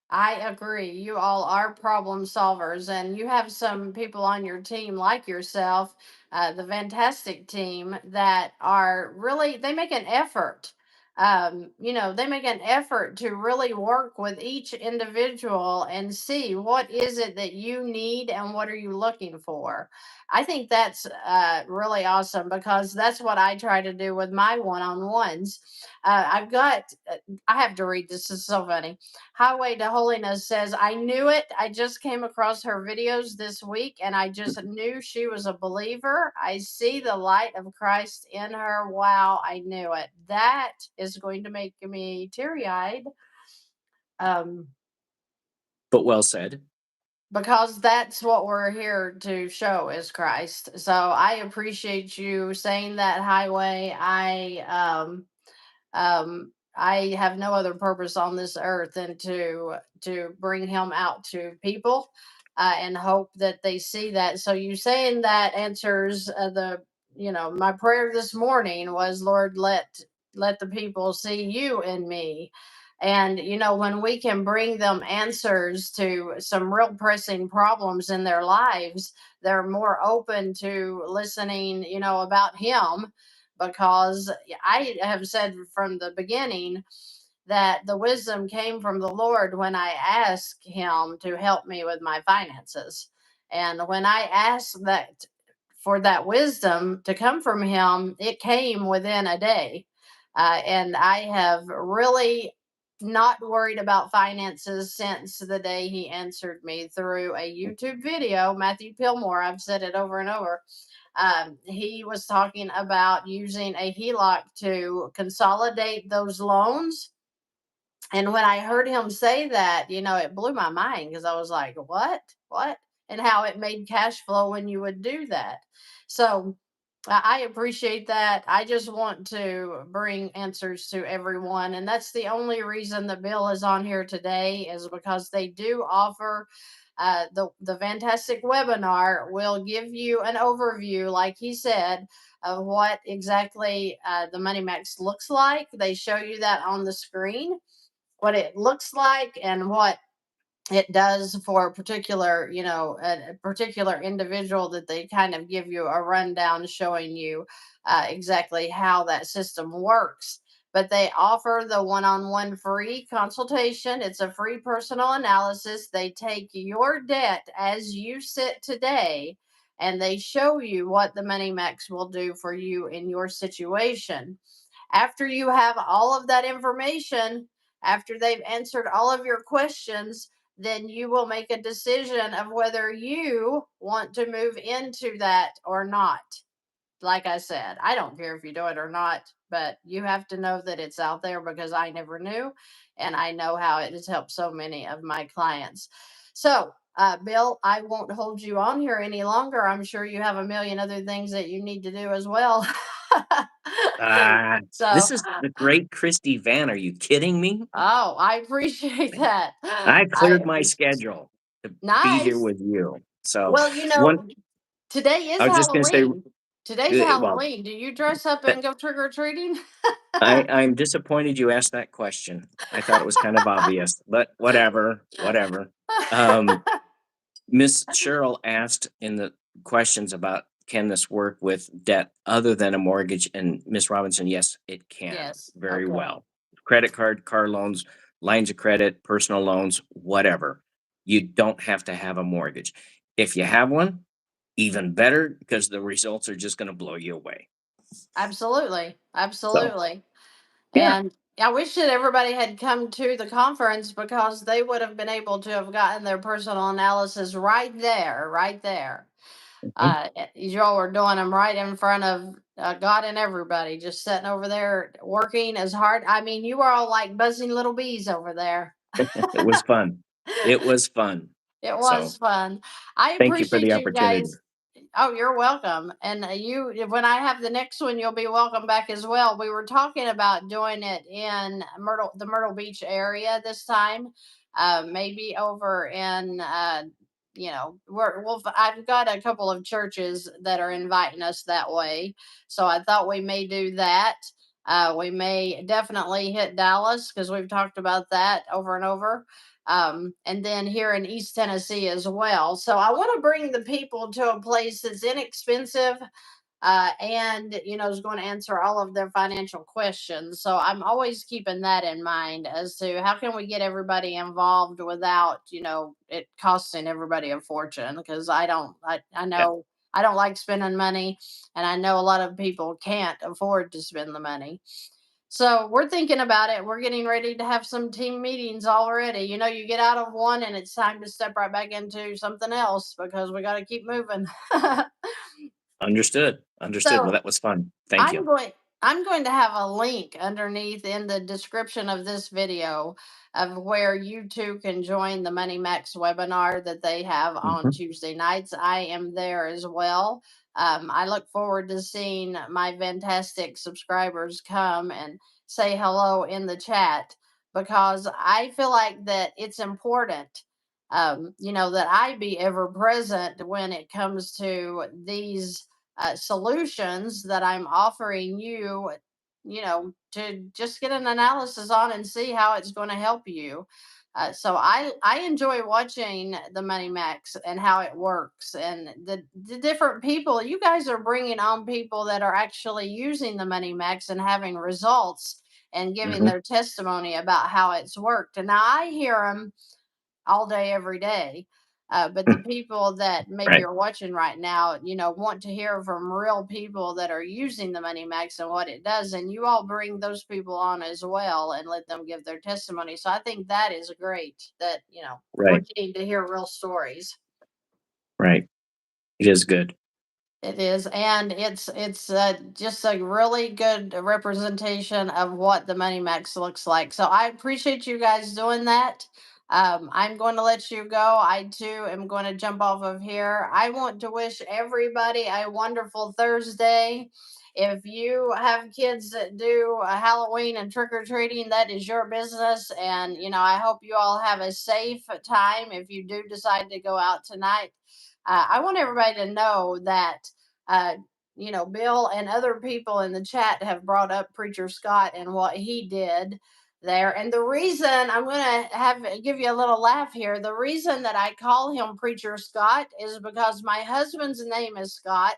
I agree. You all are problem solvers, and you have some people on your team like yourself, the fantastic team that are really, they make an effort. They make an effort to really work with each individual and see what is it that you need and what are you looking for. I think that's really awesome because that's what I try to do with my one on ones. I have to read this, it's so funny. Highway to Holiness says, I knew it. I just came across her videos this week and I just knew she was a believer. I see the light of Christ in her. Wow, I knew it. That is going to make me teary eyed. Um, But well said. because that's what we're here to show is Christ. So I appreciate you saying that, Highway. I have no other purpose on this earth than to bring him out to people, and hope that they see that. So you saying that answers my prayer this morning was, Lord, let the people see you in me. And, when we can bring them answers to some real pressing problems in their lives, they're more open to listening, about him. Because I have said from the beginning that the wisdom came from the Lord when I asked him to help me with my finances. And when I asked that for that wisdom to come from him, it came within a day. And I have really not worried about finances since the day he answered me through a YouTube video. Matthew Pillmore, I've said it over and over. He was talking about using a HELOC to consolidate those loans. And when I heard him say that, it blew my mind because I was like, what? What? And how it made cash flow when you would do that. So I appreciate that. I just want to bring answers to everyone. And that's the only reason the bill is on here today, is because they do offer the VANNtastic webinar will give you an overview, like he said, of what exactly the Money Max looks like. They show you that on the screen, what it looks like and what it does for a particular, a particular individual, that they kind of give you a rundown showing you exactly how that system works. But they offer the one-on-one free consultation. It's a free personal analysis. They take your debt as you sit today, and they show you what the Money Max will do for you in your situation. After you have all of that information, after they've answered all of your questions, then you will make a decision of whether you want to move into that or not. Like I said, I don't care if you do it or not, but you have to know that it's out there, because I never knew. And I know how it has helped so many of my clients. So, Bill, I won't hold you on here any longer. I'm sure you have a million other things that you need to do as well. So, This is the great Christy Vann. Are you kidding me? oh, I appreciate that. I I cleared my appreciate. schedule to be here Nice. with you. So Well, one, today is I was just going to say, Halloween. Today's well, Halloween. Do you dress up that and go trick or treating? I'm disappointed you asked that question. I thought it was kind of obvious, but whatever, whatever. Um, Miss Cheryl asked in the questions about, can this work with debt other than a mortgage? And Miss Robinson, yes, it can Yes. very Okay. well. Credit card, car loans, lines of credit, personal loans, whatever. You don't have to have a mortgage. If you have one, even better, because the results are just going to blow you away. Absolutely. So, Absolutely. yeah. And I wish that everybody had come to the conference, because they would have been able to have gotten their personal analysis right there, right there. Mhm. You all were doing them right in front of God and everybody, just sitting over there working as hard. I mean, you were all like buzzing little bees over there. It was fun. It was fun. It So, was fun. I thank you for appreciate the you opportunity. guys. Oh, you're welcome. And when I have the next one, you'll be welcome back as well. We were talking about doing it in the Myrtle Beach area this time. Maybe over in, I've got a couple of churches that are inviting us that way. So I thought we may do that. We may definitely hit Dallas, because we've talked about that over and over, and then here in East Tennessee as well. So I want to bring the people to a place that's inexpensive, and is going to answer all of their financial questions. So I'm always keeping that in mind, as to how can we get everybody involved without it costing everybody a fortune. Because I Yeah, know I don't like spending money, and I know a lot of people can't afford to spend the money. So we're thinking about it. We're getting ready to have some team meetings already. You get out of one and it's time to step right back into something else, because we got to keep moving. understood. Understood. Well, So that was fun. Thank I'm you. going I'm going to have a link underneath in the description of this video, of where you too can join the Money Max webinar that they have on Mhm. Tuesday nights. I am there as well. I look forward to seeing my fantastic subscribers come and say hello in the chat, because I feel like that it's important, that I be ever present when it comes to these solutions that I'm offering you, to just get an analysis on and see how it's going to help you. So I enjoy watching the Money Max and how it works, and the different people. You guys are bringing on people that are actually using the Money Max and having results and giving Hmm. their testimony about how it's worked. And now I hear them all day, every day. But the people that maybe Right. are watching right now, want to hear from real people that are using the Money Max and what it does. And you all bring those people on as well and let them give their testimony. So I think that is great that, we're Right. getting to hear real stories. Right. It is good. It is, and it's just a really good representation of what the Money Max looks like. So I appreciate you guys doing that. I'm going to let you go. I too am going to jump off of here. I want to wish everybody a wonderful Thursday. If you have kids that do Halloween and trick or treating, that is your business. And I hope you all have a safe time if you do decide to go out tonight. I want everybody to know that, uh, Bill and other people in the chat have brought up Preacher Scott and what he did there. And the reason I'm going to give you a little laugh here, the reason that I call him Preacher Scott is because my husband's name is Scott.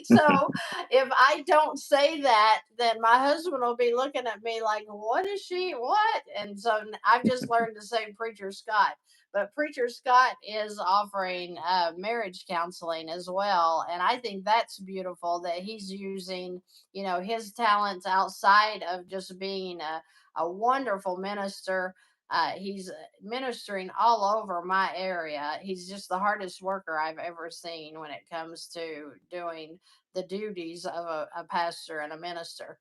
So if I don't say that, then my husband will be looking at me like, what is she? What? And so I've just learned to say Preacher Scott. But Preacher Scott is offering marriage counseling as well. And I think that's beautiful that he's using, his talents outside of just being a wonderful minister. He's ministering all over my area. He's just the hardest worker I've ever seen when it comes to doing the duties of a pastor and a minister.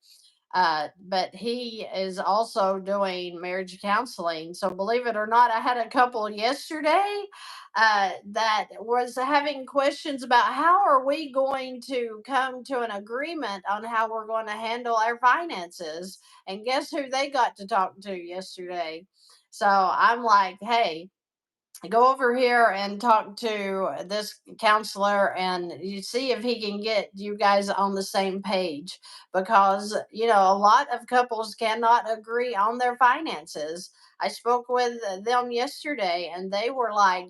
But he is also doing marriage counseling. So, believe it or not, I had a couple yesterday that was having questions about how are we going to come to an agreement on how we're going to handle our finances. And guess who they got to talk to yesterday? So I'm like, hey, go over here and talk to this counselor and you see if he can get you guys on the same page, because a lot of couples cannot agree on their finances. I spoke with them yesterday and they were like,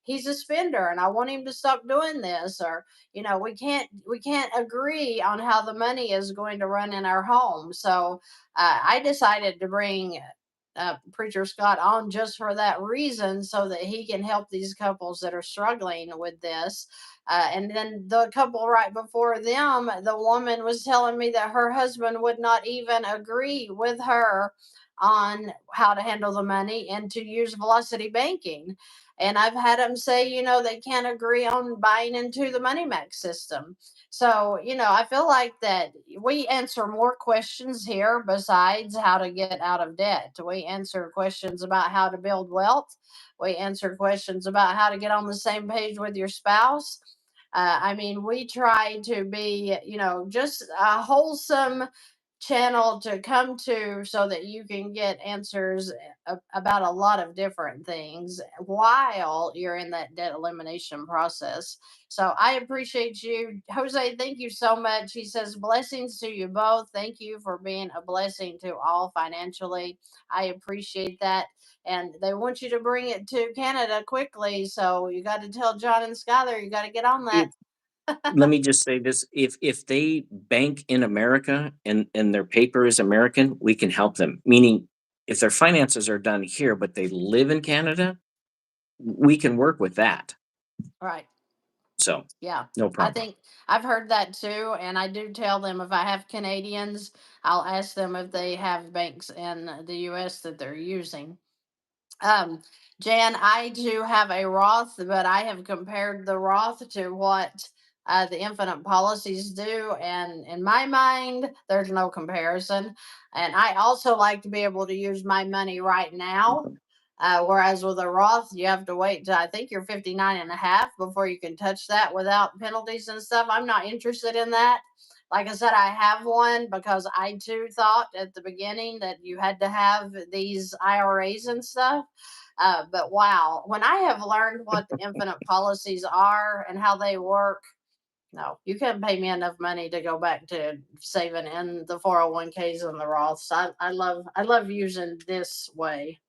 he's a spender and I want him to stop doing this, or we can't agree on how the money is going to run in our home. So I decided to bring Preacher Scott on just for that reason, so that he can help these couples that are struggling with this. And then the couple right before them, the woman was telling me that her husband would not even agree with her on how to handle the money and to use velocity banking. And I've had them say, they can't agree on buying into the Money Max system. So, I feel like that we answer more questions here besides how to get out of debt. We answer questions about how to build wealth. We answer questions about how to get on the same page with your spouse. I mean, we try to be, just a wholesome channel to come to so that you can get answers about a lot of different things while you're in that debt elimination process. So I appreciate you, Jose. Thank you so much. He says, blessings to you both. Thank you for being a blessing to all financially. I appreciate that. And they want you to bring it to Canada quickly. So you got to tell John and Skylar, you got to get on that. If Let me just say this: if they bank in America and their paper is American, we can help them. Meaning, if their finances are done here, but they live in Canada, we can work with that. Right. So, Yeah. no I problem. think I've heard that too. And I do tell them if I have Canadians, I'll ask them if they have banks in the US that they're using. Um, Jan, I do have a Roth, but I have compared the Roth to what the infinite policies do. And in my mind, there's no comparison. And I also like to be able to use my money right now. Whereas with a Roth, you have to wait till I think you're 59 and a half before you can touch that without penalties and stuff. I'm not interested in that. Like I said, I have one because I too thought at the beginning that you had to have these IRAs and stuff. But wow, when I have learned what the infinite policies are and how they work, No, you couldn't pay me enough money to go back to saving in the 401ks and the Roths. I love using this way.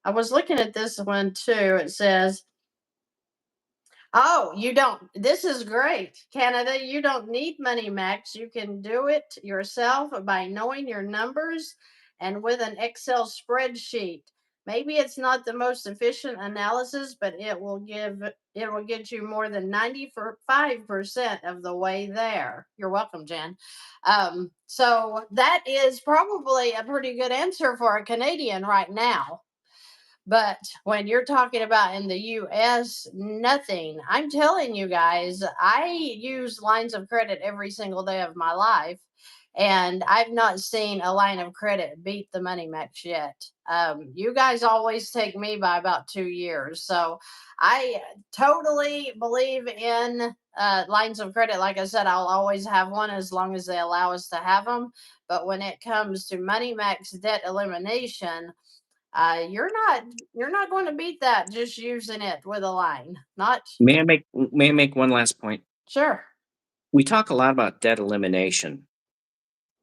I was looking at this one too. It says, "Oh, you don't. This is great, Canada. You don't need Money Max. You can do it yourself by knowing your numbers and with an Excel spreadsheet. Maybe it's not the most efficient analysis, but it will get you more than 95% of the way there. You're welcome, Jen. So that is probably a pretty good answer for a Canadian right now. But when you're talking about in the US, nothing. I'm telling you guys, I use lines of credit every single day of my life. And I've not seen a line of credit beat the Money Max yet. You guys always take me by about 2 years. So I totally believe in lines of credit. Like I said, I'll always have one as long as they allow us to have them. But when it comes to Money Max debt elimination, you're not going to beat that just using it with a line. Not May I make one last point? sure. We talk a lot about debt elimination.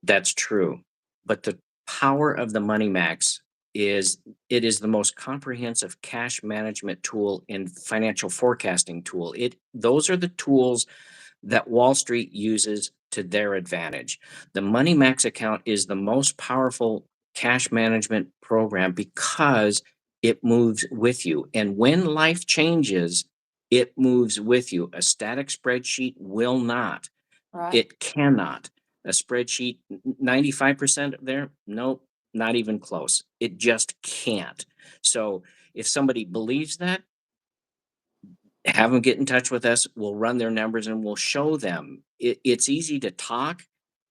That's true. But the power of the Money Max is it is the most comprehensive cash management tool and financial forecasting tool. Those are the tools that Wall Street uses to their advantage. The Money Max account is the most powerful cash management program because it moves with you. And when life changes, it moves with you. A static spreadsheet will not. Right. It cannot. A spreadsheet, 95% there? Nope, not even close. It just can't. So if somebody believes that, have them get in touch with us. We'll run their numbers and we'll show them. It's easy to talk,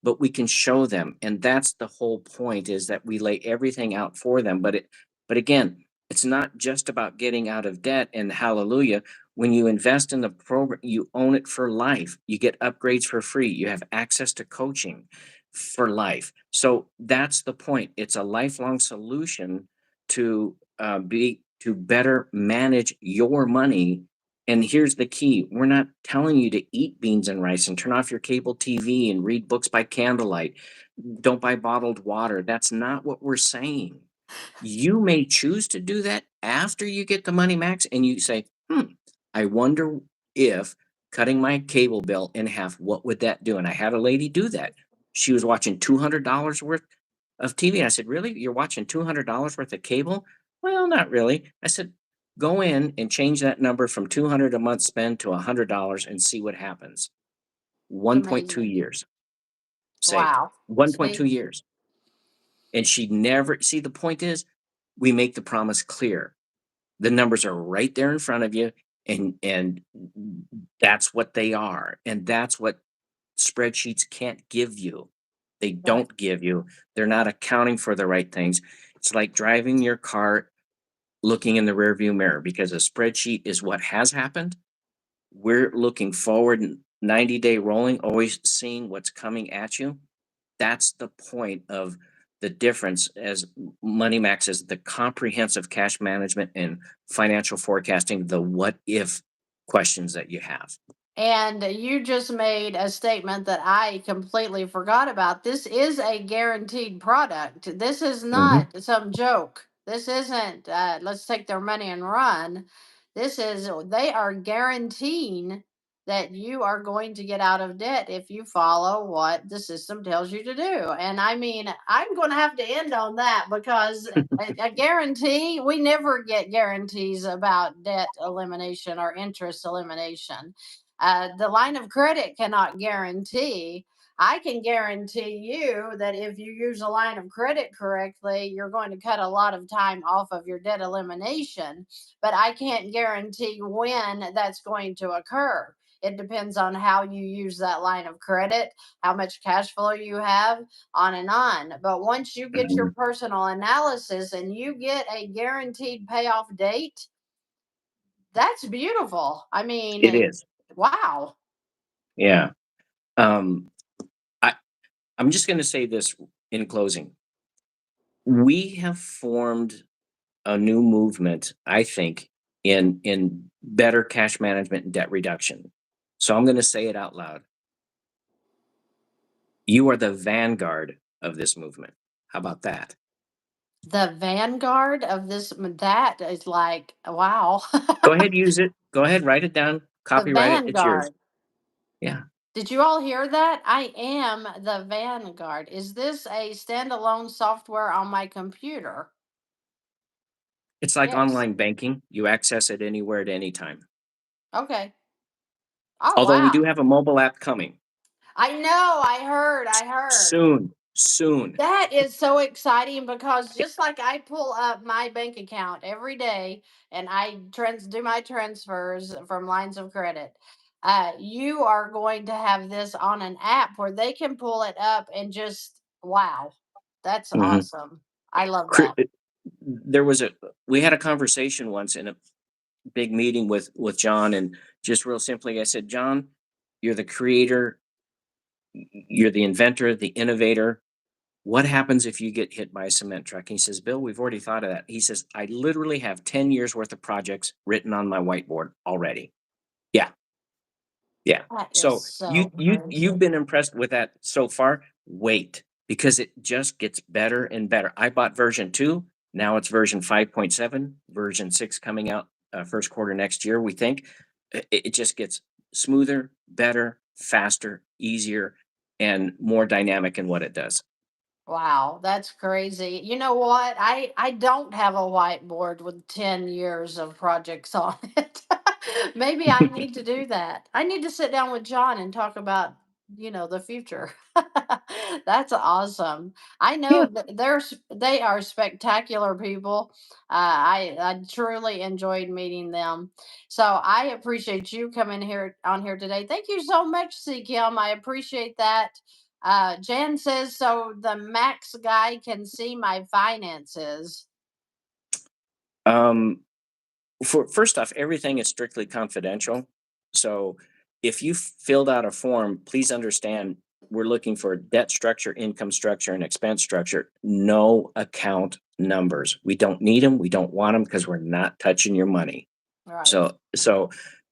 but we can show them, and that's the whole point. Is that we lay everything out for them. But again, it's not just about getting out of debt. And hallelujah, when you invest in the program, you own it for life. You get upgrades for free. You have access to coaching for life. So that's the point. It's a lifelong solution to be to better manage your money. And here's the key: we're not telling you to eat beans and rice and turn off your cable TV and read books by candlelight. Don't buy bottled water. That's not what we're saying. You may choose to do that after you get the Money Max and you say, I wonder if cutting my cable bill in half, what would that do? And I had a lady do that. She was watching $200 worth of TV. I said, really? You're watching $200 worth of cable? Well, not really. I said, go in and change that number from 200 a month spend to $100 and see what happens. It's 1.2 amazing. years saved. Wow. 1.2 See? years. And she never see the point is we make the promise clear. The numbers are right there in front of you, and that's what they are. And that's what spreadsheets can't give you. They Right. don't give you. They're not accounting for the right things. It's like driving your car looking in the rearview mirror because a spreadsheet is what has happened. We're looking forward 90-day rolling, always seeing what's coming at you. That's the point of the difference as Money Max is the comprehensive cash management and financial forecasting, the what if questions that you have. And you just made a statement that I completely forgot about. This is a guaranteed product. This is Mhm. not some joke. This isn't, let's take their money and run. This is, they are guaranteeing that you are going to get out of debt if you follow what the system tells you to do. And I mean, I'm going to have to end on that because a guarantee, we never get guarantees about debt elimination or interest elimination. The line of credit cannot guarantee. I can guarantee you that if you use a line of credit correctly, you're going to cut a lot of time off of your debt elimination. But I can't guarantee when that's going to occur. It depends on how you use that line of credit, how much cash flow you have, on and on. But once you get your Mhm. personal analysis and you get a guaranteed payoff date, that's beautiful. I It mean, is. wow. Yeah. Um, I, I'm just going to say this in closing. We have formed a new movement, I think, in better cash management and debt reduction. So I'm going to say it out loud. You are the vanguard of this movement. How about that? The vanguard of this, that is like, wow. Go ahead, use it. Go ahead, write it down, The copyright it. It's yours. vanguard. Yeah. Did you all hear that? I am the vanguard. Is this a standalone software on my computer? It's like Yes. online banking. You access it anywhere at any time. Okay. Oh, Although we wow. do have a mobile app coming I know. I heard. soon, soon. That is so exciting because just like I pull up my bank account every day and I do my transfers from lines of credit, you are going to have this on an app where they can pull it up and just wow, that's Mhm. awesome. I love Cri- that. uh, There was a we had a conversation once in a big meeting with John, and just real simply, I said, John, you're the creator, you're the inventor, the innovator. What happens if you get hit by a cement truck? And he says, Bill, we've already thought of that. He says, I literally have 10 years worth of projects written on my whiteboard already. Yeah, yeah. That is So so you've crazy. been impressed with that so far. Wait, because it just gets better and better. I bought version 2. Now it's version 5.7, version 6 coming out first quarter next year, we think. It just gets smoother, better, faster, easier, and more dynamic in what it does. Wow, that's crazy. You know what? I don't have a whiteboard with 10 years of projects on it. Maybe I need to do that. I need to sit down with John and talk about, the future. That's awesome. I know Yeah. that they are spectacular people. I truly enjoyed meeting them. So I appreciate you coming here on here today. Thank you so much, C Kim. I appreciate that. Jan says, so the Max guy can see my finances. Um, for first off, everything is strictly confidential. So if you filled out a form, please understand we're looking for debt structure, income structure, and expense structure. No account numbers. We don't need them. We don't want them because we're not touching your money. Right. So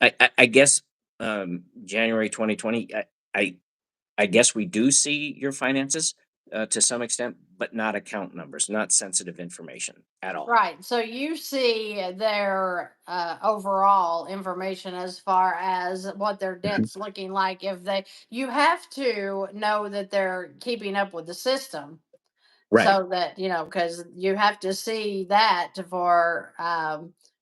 I guess January 2020. I I guess we do see your finances to some extent, but not account numbers, not sensitive information at all. Right. So you see their overall information as far as what their Mhm. debt's looking like. You have to know that they're keeping up with the system. Right. So that because you have to see that for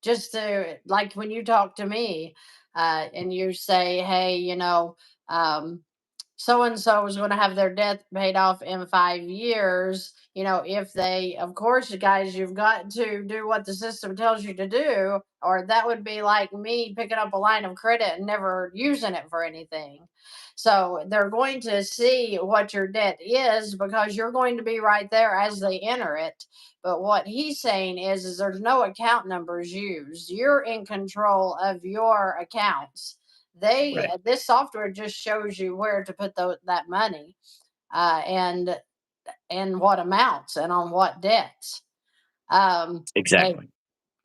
just to, like, when you talk to me and you say, hey, um so and so is going to have their debt paid off in 5 years. If they, of course, you guys, you've got to do what the system tells you to do, or that would be like me picking up a line of credit and never using it for anything. So they're going to see what your debt is because you're going to be right there as they enter it. But what he's saying is there's no account numbers used. You're in control of your accounts. Right. This software just shows you where to put that money, and what amounts and on what debts. Um, a Exactly.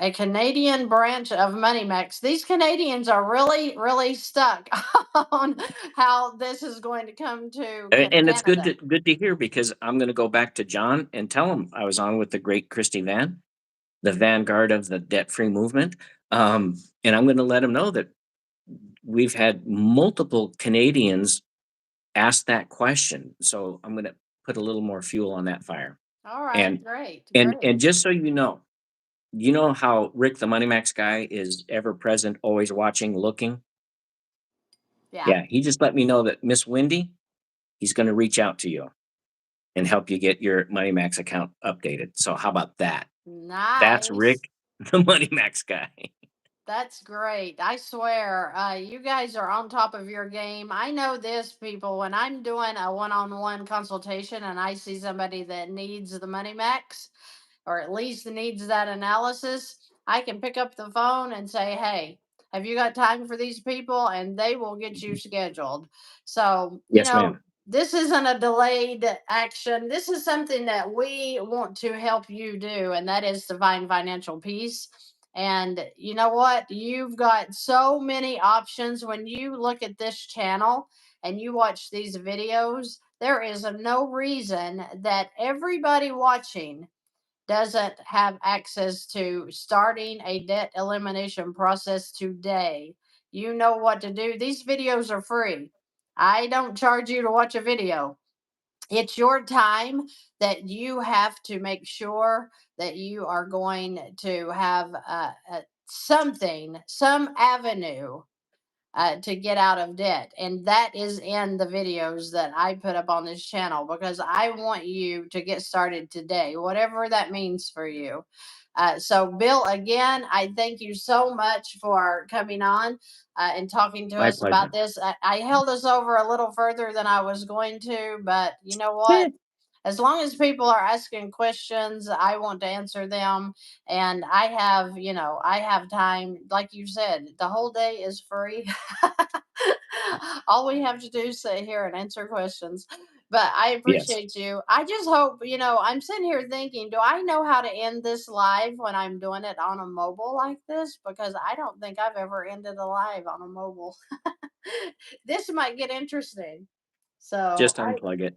a Canadian branch of MoneyMax. These Canadians are really, really stuck on how this is going to come to And it's Canada. good to hear because I'm going to go back to John and tell him I was on with the great Christy Vann, the vanguard of the debt free movement. And I'm going to let him know that we've had multiple Canadians ask that question. So I'm going to put a little more fuel on that fire. All right, And great, and great. just so you know how Rick the Money Max guy is ever present, always watching, looking. Yeah, Yeah, he just let me know that Miss Wendy, he's going to reach out to you and help you get your Money Max account updated. So how about that? That's nice. Rick the Money Max guy. That's great. I swear, you guys are on top of your game. I know this, people. When I'm doing a one-on-one consultation and I see somebody that needs the Money Max, or at least needs that analysis, I can pick up the phone and say, hey, have you got time for these people? And they will get you scheduled. So, Yes, ma'am. this isn't a delayed action. This is something that we want to help you do, and that is to find financial peace. And you know what? You've got so many options when you look at this channel and you watch these videos. There is no reason that everybody watching doesn't have access to starting a debt elimination process today. You know what to do. These videos are free. I don't charge you to watch a video. It's your time that you have to make sure that you are going to have something, some avenue to get out of debt. And that is in the videos that I put up on this channel because I want you to get started today, whatever that means for you. So, Bill, again, I thank you so much for coming on and talking to My us about pleasure. this. I held us over a little further than I was going to, but you know Yeah, what? As long as people are asking questions, I want to answer them. And I have, I have time. Like you said, the whole day is free. All we have to do is sit here and answer questions. But I yes. appreciate you. I just hope, I'm sitting here thinking, do I know how to end this live when I'm doing it on a mobile like this? Because I don't think I've ever ended a live on a mobile. This might get interesting. So Just I unplug it.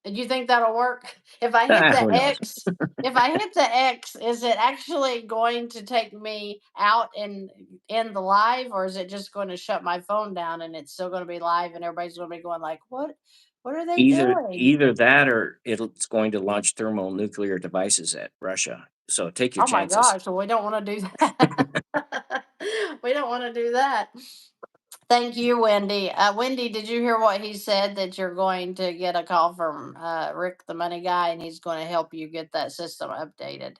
do you think that'll work? If I hit the Who knows? X, if I hit the X, is it actually going to take me out and end the live, or is it just going to shut my phone down and it's still going to be live and everybody's going to be going like, "What? What are they Either doing?" either that or it's going to launch thermonuclear devices at Russia. So take your Oh my chances. gosh! Well, we don't want to do that. We don't want to do that. Thank you, Wendy. Wendy, did you hear what he said? That you're going to get a call from Rick, the money guy, and he's going to help you get that system updated.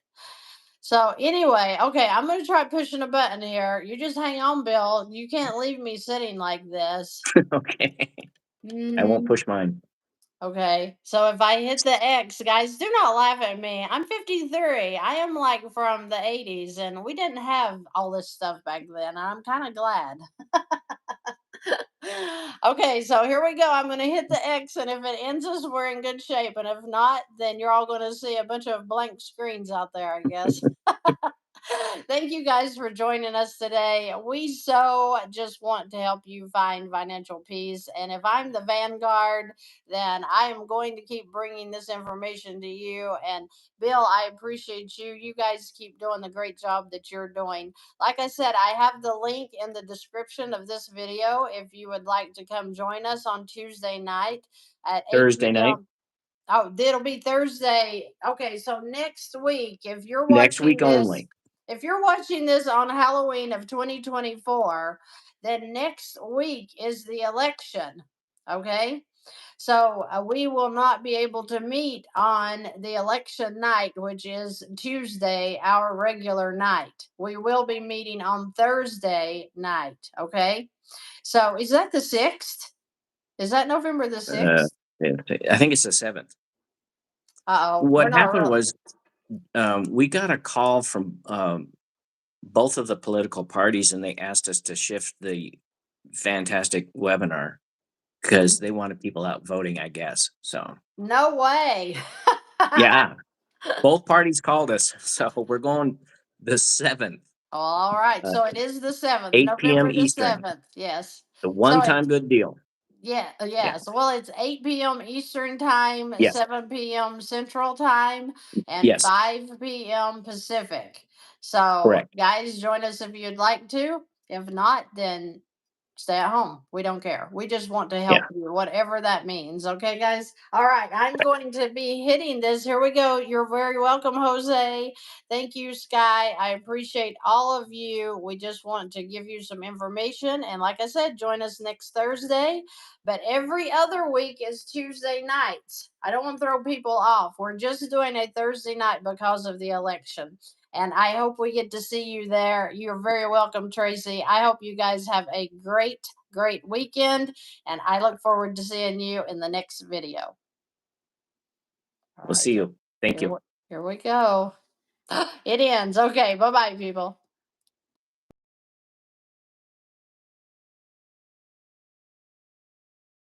So, anyway, okay, I'm going to try pushing a button here. You just hang on, Bill. You can't leave me sitting like this. Okay. I won't Hmm. push mine. Okay, so if I hit the X, guys, do not laugh at me. I'm 53. I am like from the 80s, and we didn't have all this stuff back then. I'm kind of glad. Okay, so here we go. I'm going to hit the X, and if it ends us, we're in good shape. And if not, then you're all going to see a bunch of blank screens out there, I guess. Thank you guys for joining us today. We so just want to help you find financial peace. And if I'm the vanguard, then I am going to keep bringing this information to you. And Bill, I appreciate you. You guys keep doing the great job that you're doing. Like I said, I have the link in the description of this video if you would like to come join us on Tuesday night at Thursday 8 night, p.m. Oh, it'll be Thursday. Okay, so next week, next week only. if you're watching this on Halloween of 2024, then next week is the election. Okay? So we will not be able to meet on the election night, which is Tuesday, our regular night. We will be meeting on Thursday night. Okay. So is that the 6th? Is that November the Uh, 6th? yeah, I think it's the 7th. Uh oh. We're What not happened real. was we got a call from both of the political parties, and they asked us to shift the fantastic webinar because they wanted people out voting, I guess. So, No way. yeah, both parties called us. So we're going the 7th, All right. uh, So it is the 7th, 8 p.m. November the Eastern. 7th. Yes. The So one time good deal. Yeah. yes. Well, it's 8 p.m. Eastern time, Yes. 7 p.m. Central time, and Yes. 5 p.m. Pacific. So, Correct. guys, join us if you'd like to. If not, then stay at home. We don't care. We just want to Yeah. help you, whatever that means. Okay, guys? All right. I'm going to be hitting this. Here we go. You're very welcome, Jose. Thank you, Sky. I appreciate all of you. We just want to give you some information. And like I said, join us next Thursday. But every other week is Tuesday nights. I don't want to throw people off. We're just doing a Thursday night because of the election. And I hope we get to see you there. You're very welcome, Tracy. I hope you guys have a great, great weekend. And I look forward to seeing you in the next video. All We'll right. see you. Thank Here, you. here we go. It ends. Okay. Bye bye, people.